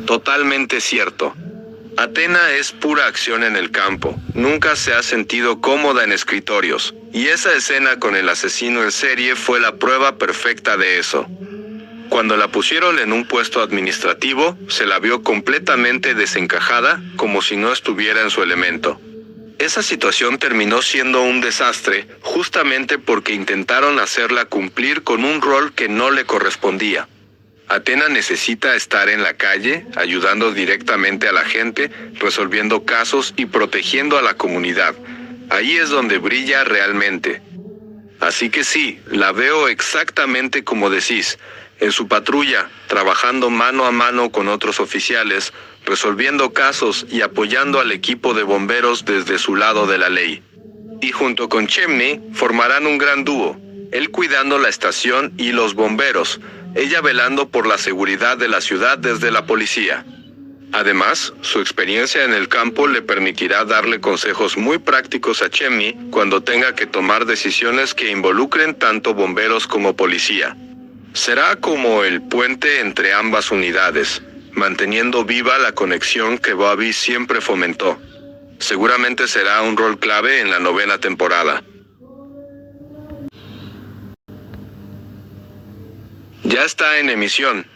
Totalmente cierto. Athena es pura acción en el campo, nunca se ha sentido cómoda en escritorios, y esa escena con el asesino en serie fue la prueba perfecta de eso. Cuando la pusieron en un puesto administrativo, se la vio completamente desencajada, como si no estuviera en su elemento. Esa situación terminó siendo un desastre, justamente porque intentaron hacerla cumplir con un rol que no le correspondía. Athena necesita estar en la calle, ayudando directamente a la gente, resolviendo casos y protegiendo a la comunidad. Ahí es donde brilla realmente. Así que sí, la veo exactamente como decís, en su patrulla, trabajando mano a mano con otros oficiales, resolviendo casos y apoyando al equipo de bomberos desde su lado de la ley. Y junto con Chimney, formarán un gran dúo, él cuidando la estación y los bomberos, ella velando por la seguridad de la ciudad desde la policía. Además, su experiencia en el campo le permitirá darle consejos muy prácticos a Chimney cuando tenga que tomar decisiones que involucren tanto bomberos como policía. Será como el puente entre ambas unidades, manteniendo viva la conexión que Bobby siempre fomentó. Seguramente será un rol clave en la 9ª temporada. Ya está en emisión.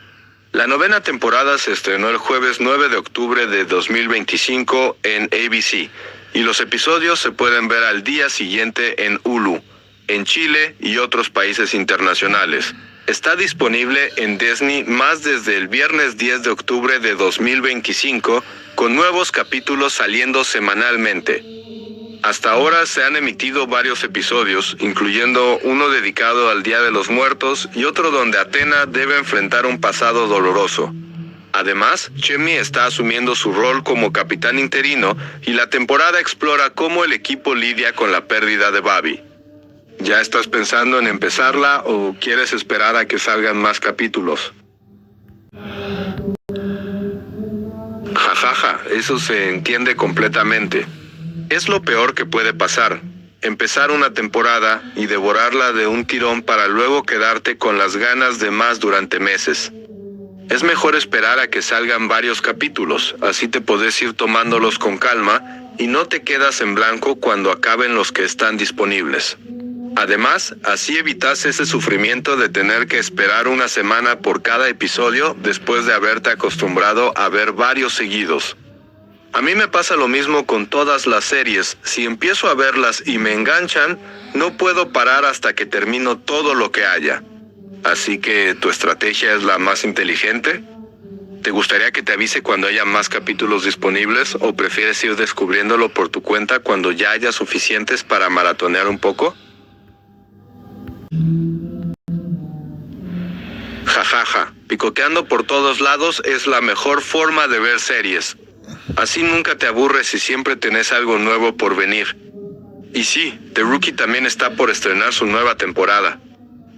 La 9ª temporada se estrenó el jueves 9 de octubre de 2025 en ABC, y los episodios se pueden ver al día siguiente en Hulu, en Chile y otros países internacionales. Está disponible en Disney más desde el viernes 10 de octubre de 2025, con nuevos capítulos saliendo semanalmente. Hasta ahora se han emitido varios episodios, incluyendo uno dedicado al Día de los Muertos y otro donde Athena debe enfrentar un pasado doloroso. Además, Chimney está asumiendo su rol como capitán interino y la temporada explora cómo el equipo lidia con la pérdida de Bobby. ¿Ya estás pensando en empezarla o quieres esperar a que salgan más capítulos? Jajaja, eso se entiende completamente. Es lo peor que puede pasar, empezar una temporada y devorarla de un tirón para luego quedarte con las ganas de más durante meses. Es mejor esperar a que salgan varios capítulos, así te podés ir tomándolos con calma y no te quedas en blanco cuando acaben los que están disponibles. Además, así evitas ese sufrimiento de tener que esperar una semana por cada episodio después de haberte acostumbrado a ver varios seguidos. A mí me pasa lo mismo con todas las series. Si empiezo a verlas y me enganchan, no puedo parar hasta que termino todo lo que haya. Así que, ¿tu estrategia es la más inteligente? ¿Te gustaría que te avise cuando haya más capítulos disponibles o prefieres ir descubriéndolo por tu cuenta cuando ya haya suficientes para maratonear un poco? Jajaja, picoteando por todos lados es la mejor forma de ver series. Así nunca te aburres y siempre tenés algo nuevo por venir. Y sí, The Rookie también está por estrenar su nueva temporada.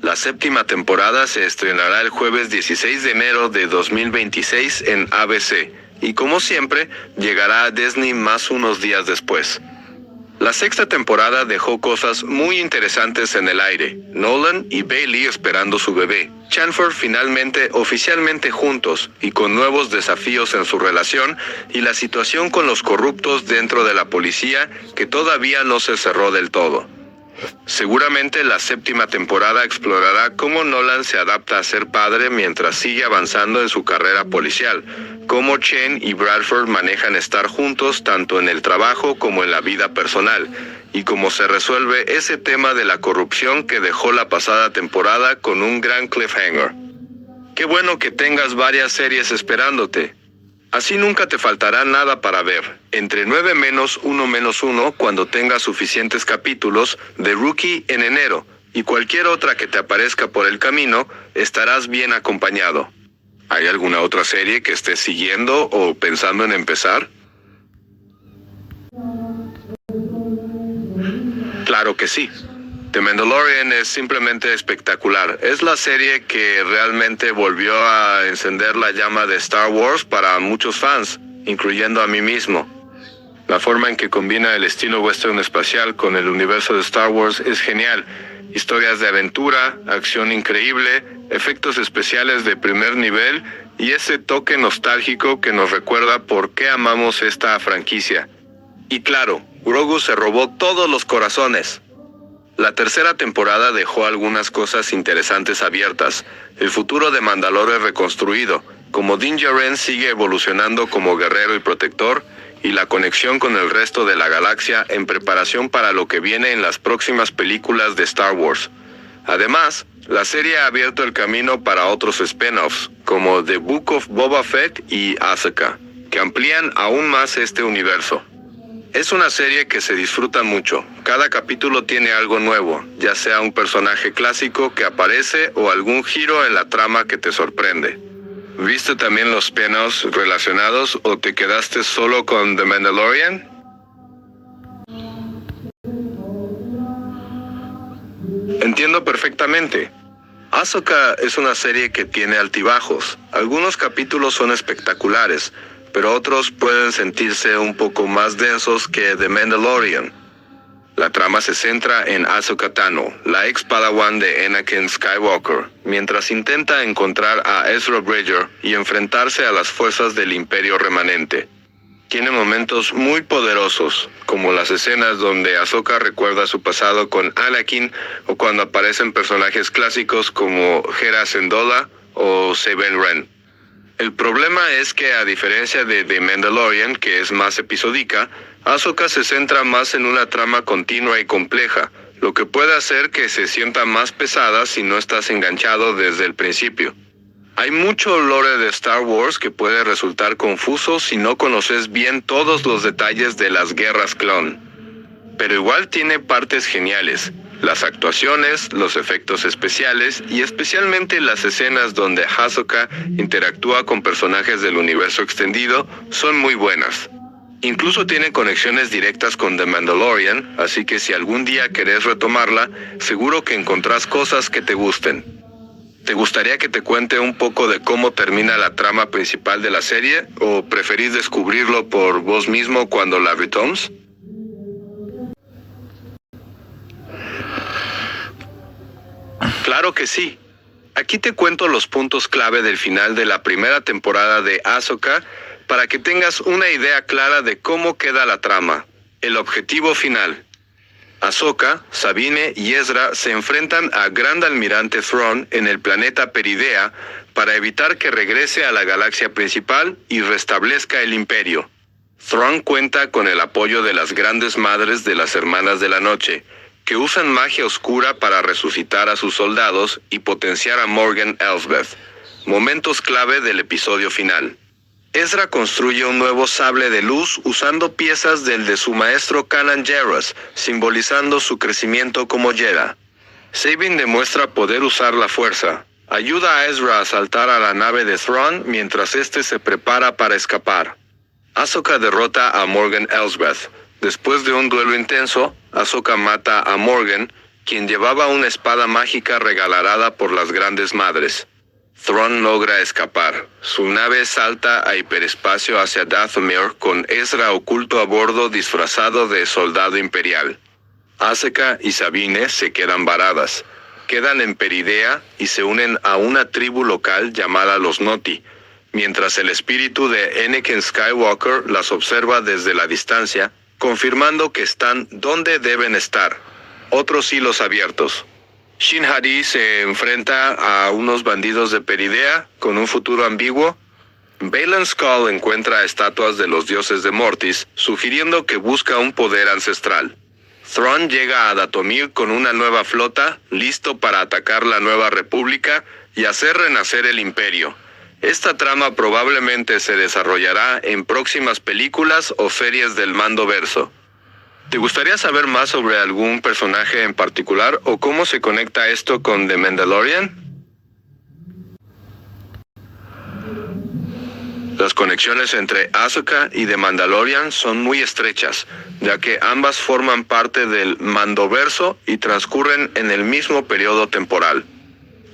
La 7ª temporada se estrenará el jueves 16 de enero de 2026 en ABC, y como siempre, llegará a Disney más unos días después. La 6ª temporada dejó cosas muy interesantes en el aire. Nolan y Bailey esperando su bebé. Chanford finalmente oficialmente juntos y con nuevos desafíos en su relación, y la situación con los corruptos dentro de la policía que todavía no se cerró del todo. Seguramente la 7ª temporada explorará cómo Nolan se adapta a ser padre mientras sigue avanzando en su carrera policial, cómo Chen y Bradford manejan estar juntos tanto en el trabajo como en la vida personal, y cómo se resuelve ese tema de la corrupción que dejó la pasada temporada con un gran cliffhanger. Qué bueno que tengas varias series esperándote. Así nunca te faltará nada para ver. Entre 9 menos 1 menos 1 cuando tengas suficientes capítulos, de Rookie en enero, y cualquier otra que te aparezca por el camino, estarás bien acompañado. ¿Hay alguna otra serie que estés siguiendo o pensando en empezar? Claro que sí. The Mandalorian es simplemente espectacular. Es la serie que realmente volvió a encender la llama de Star Wars para muchos fans, incluyendo a mí mismo. La forma en que combina el estilo western espacial con el universo de Star Wars es genial. Historias de aventura, acción increíble, efectos especiales de primer nivel y ese toque nostálgico que nos recuerda por qué amamos esta franquicia. Y claro, Grogu se robó todos los corazones. La 3ª temporada dejó algunas cosas interesantes abiertas. El futuro de Mandalore es reconstruido, como Din Djarin sigue evolucionando como guerrero y protector, y la conexión con el resto de la galaxia en preparación para lo que viene en las próximas películas de Star Wars. Además, la serie ha abierto el camino para otros spin-offs, como The Book of Boba Fett y Ahsoka, que amplían aún más este universo. Es una serie que se disfruta mucho. Cada capítulo tiene algo nuevo, ya sea un personaje clásico que aparece o algún giro en la trama que te sorprende. ¿Viste también los spin-offs relacionados o te quedaste solo con The Mandalorian? Entiendo perfectamente. Ahsoka es una serie que tiene altibajos. Algunos capítulos son espectaculares, pero otros pueden sentirse un poco más densos que The Mandalorian. La trama se centra en Ahsoka Tano, la ex Padawan de Anakin Skywalker, mientras intenta encontrar a Ezra Bridger y enfrentarse a las fuerzas del Imperio Remanente. Tiene momentos muy poderosos, como las escenas donde Ahsoka recuerda su pasado con Anakin o cuando aparecen personajes clásicos como Hera Syndulla o Sabine Wren. El problema es que, a diferencia de The Mandalorian, que es más episódica, Ahsoka se centra más en una trama continua y compleja, lo que puede hacer que se sienta más pesada si no estás enganchado desde el principio. Hay mucho lore de Star Wars que puede resultar confuso si no conoces bien todos los detalles de las guerras clon. Pero igual tiene partes geniales. Las actuaciones, los efectos especiales y especialmente las escenas donde Ahsoka interactúa con personajes del universo extendido son muy buenas. Incluso tiene conexiones directas con The Mandalorian, así que si algún día querés retomarla, seguro que encontrás cosas que te gusten. ¿Te gustaría que te cuente un poco de cómo termina la trama principal de la serie, o preferís descubrirlo por vos mismo cuando la retomes? Claro que sí. Aquí te cuento los puntos clave del final de la primera temporada de Ahsoka para que tengas una idea clara de cómo queda la trama. El objetivo final. Ahsoka, Sabine y Ezra se enfrentan a Grand Almirante Thrawn en el planeta Peridea para evitar que regrese a la galaxia principal y restablezca el Imperio. Thrawn cuenta con el apoyo de las grandes madres de las Hermanas de la Noche, que usan magia oscura para resucitar a sus soldados y potenciar a Morgan Elsbeth, momentos clave del episodio final. Ezra construye un nuevo sable de luz usando piezas del de su maestro Kanan Jarrus, simbolizando su crecimiento como Jedi. Sabine demuestra poder usar la fuerza. Ayuda a Ezra a saltar a la nave de Thrawn mientras éste se prepara para escapar. Ahsoka derrota a Morgan Elsbeth. Después de un duelo intenso, Ahsoka mata a Morgan, quien llevaba una espada mágica regalada por las Grandes Madres. Thrawn logra escapar. Su nave salta a hiperespacio hacia Dathomir con Ezra oculto a bordo disfrazado de soldado imperial. Ahsoka y Sabine se quedan varadas. Quedan en Peridea y se unen a una tribu local llamada los Noti, mientras el espíritu de Anakin Skywalker las observa desde la distancia, confirmando que están donde deben estar. Otros hilos abiertos. Shin Hati se enfrenta a unos bandidos de Peridea con un futuro ambiguo. Baylan Skoll encuentra estatuas de los dioses de Mortis, sugiriendo que busca un poder ancestral. Thrawn llega a Dathomir con una nueva flota, listo para atacar la Nueva República y hacer renacer el Imperio. Esta trama probablemente se desarrollará en próximas películas o series del Mandoverso. ¿Te gustaría saber más sobre algún personaje en particular o cómo se conecta esto con The Mandalorian? Las conexiones entre Ahsoka y The Mandalorian son muy estrechas, ya que ambas forman parte del Mandoverso y transcurren en el mismo periodo temporal.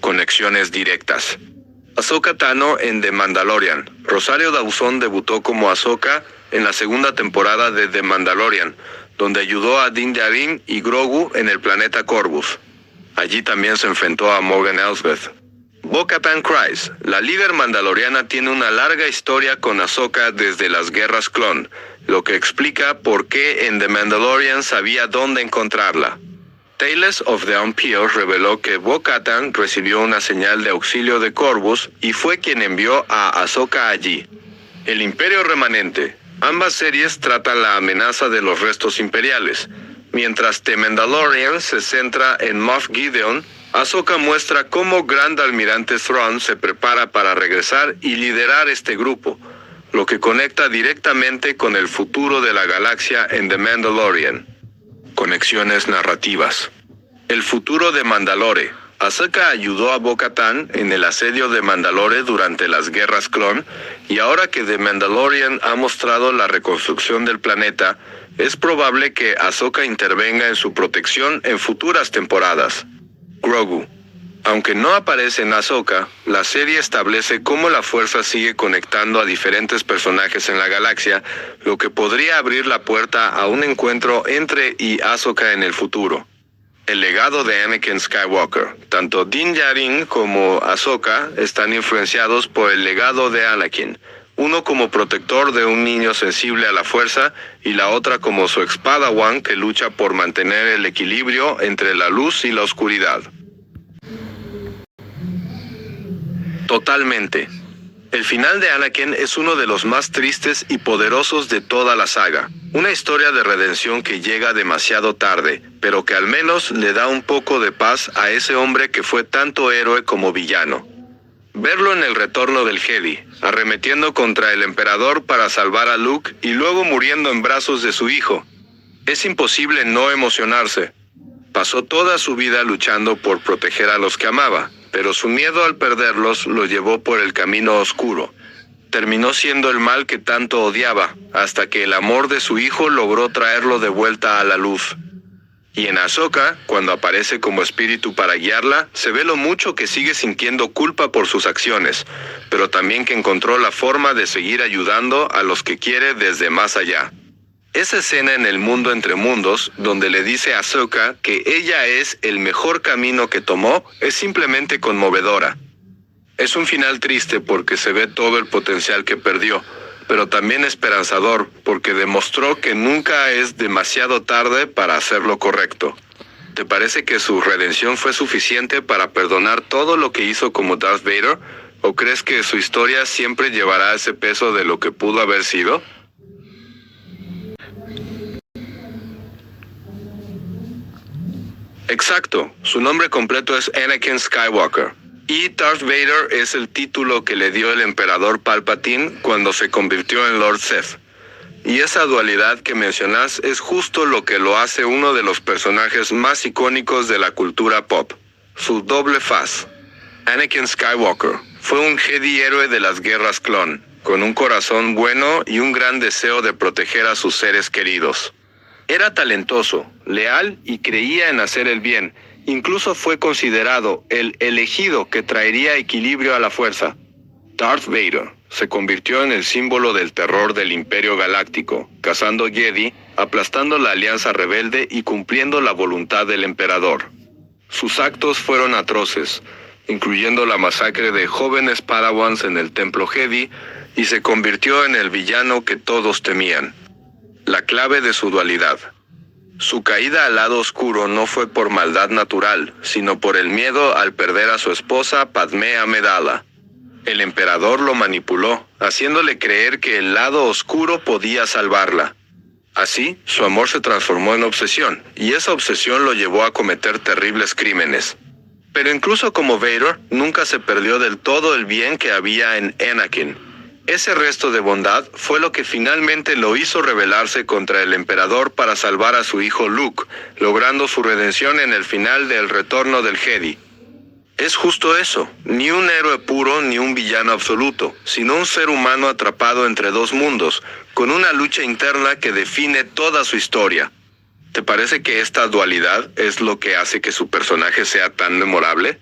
Conexiones directas. Ahsoka Tano en The Mandalorian. Rosario Dawson debutó como Ahsoka en la segunda temporada de The Mandalorian, donde ayudó a Din Djarin y Grogu en el planeta Corvus. Allí también se enfrentó a Morgan Elsbeth. Bo-Katan Kryze, la líder mandaloriana, tiene una larga historia con Ahsoka desde las Guerras Clon, lo que explica por qué en The Mandalorian sabía dónde encontrarla. Tales of the Empire reveló que Bo-Katan recibió una señal de auxilio de Corvus y fue quien envió a Ahsoka allí. El Imperio Remanente. Ambas series tratan la amenaza de los restos imperiales. Mientras The Mandalorian se centra en Moff Gideon, Ahsoka muestra cómo Grand Almirante Thrawn se prepara para regresar y liderar este grupo, lo que conecta directamente con el futuro de la galaxia en The Mandalorian. Conexiones narrativas. El futuro de Mandalore. Ahsoka ayudó a Bo-Katan en el asedio de Mandalore durante las Guerras Clon, y ahora que The Mandalorian ha mostrado la reconstrucción del planeta, es probable que Ahsoka intervenga en su protección en futuras temporadas. Grogu. Aunque no aparece en Ahsoka, la serie establece cómo la fuerza sigue conectando a diferentes personajes en la galaxia, lo que podría abrir la puerta a un encuentro entre y Ahsoka en el futuro. El legado de Anakin Skywalker. Tanto Din Djarin como Ahsoka están influenciados por el legado de Anakin, uno como protector de un niño sensible a la fuerza y la otra como su ex-Padawan que lucha por mantener el equilibrio entre la luz y la oscuridad. Totalmente. El final de Anakin es uno de los más tristes y poderosos de toda la saga. Una historia de redención que llega demasiado tarde, pero que al menos le da un poco de paz a ese hombre que fue tanto héroe como villano. Verlo en el retorno del Jedi, arremetiendo contra el emperador para salvar a Luke y luego muriendo en brazos de su hijo. Es imposible no emocionarse. Pasó toda su vida luchando por proteger a los que amaba, pero su miedo al perderlos lo llevó por el camino oscuro. Terminó siendo el mal que tanto odiaba, hasta que el amor de su hijo logró traerlo de vuelta a la luz. Y en Ahsoka, cuando aparece como espíritu para guiarla, se ve lo mucho que sigue sintiendo culpa por sus acciones, pero también que encontró la forma de seguir ayudando a los que quiere desde más allá. Esa escena en el mundo entre mundos, donde le dice a Ahsoka que ella es el mejor camino que tomó, es simplemente conmovedora. Es un final triste porque se ve todo el potencial que perdió, pero también esperanzador porque demostró que nunca es demasiado tarde para hacer lo correcto. ¿Te parece que su redención fue suficiente para perdonar todo lo que hizo como Darth Vader? ¿O crees que su historia siempre llevará ese peso de lo que pudo haber sido? Exacto, su nombre completo es Anakin Skywalker. Y Darth Vader es el título que le dio el emperador Palpatine cuando se convirtió en Lord Sith. Y esa dualidad que mencionas es justo lo que lo hace uno de los personajes más icónicos de la cultura pop. Su doble faz. Anakin Skywalker fue un Jedi héroe de las Guerras Clon. con un corazón bueno y un gran deseo de proteger a sus seres queridos. Era talentoso, leal y creía en hacer el bien. Incluso fue considerado el elegido que traería equilibrio a la fuerza. Darth Vader se convirtió en el símbolo del terror del Imperio Galáctico, cazando Jedi, aplastando la Alianza Rebelde y cumpliendo la voluntad del Emperador. Sus actos fueron atroces, incluyendo la masacre de jóvenes Padawans en el Templo Jedi, y se convirtió en el villano que todos temían. La clave de su dualidad. Su caída al lado oscuro no fue por maldad natural, sino por el miedo al perder a su esposa Padmé Amidala. El emperador lo manipuló, haciéndole creer que el lado oscuro podía salvarla. Así, su amor se transformó en obsesión, y esa obsesión lo llevó a cometer terribles crímenes. Pero incluso como Vader, nunca se perdió del todo el bien que había en Anakin. Ese resto de bondad fue lo que finalmente lo hizo rebelarse contra el emperador para salvar a su hijo Luke, logrando su redención en el final del Retorno del Jedi. Es justo eso, ni un héroe puro ni un villano absoluto, sino un ser humano atrapado entre dos mundos, con una lucha interna que define toda su historia. ¿Te parece que esta dualidad es lo que hace que su personaje sea tan memorable?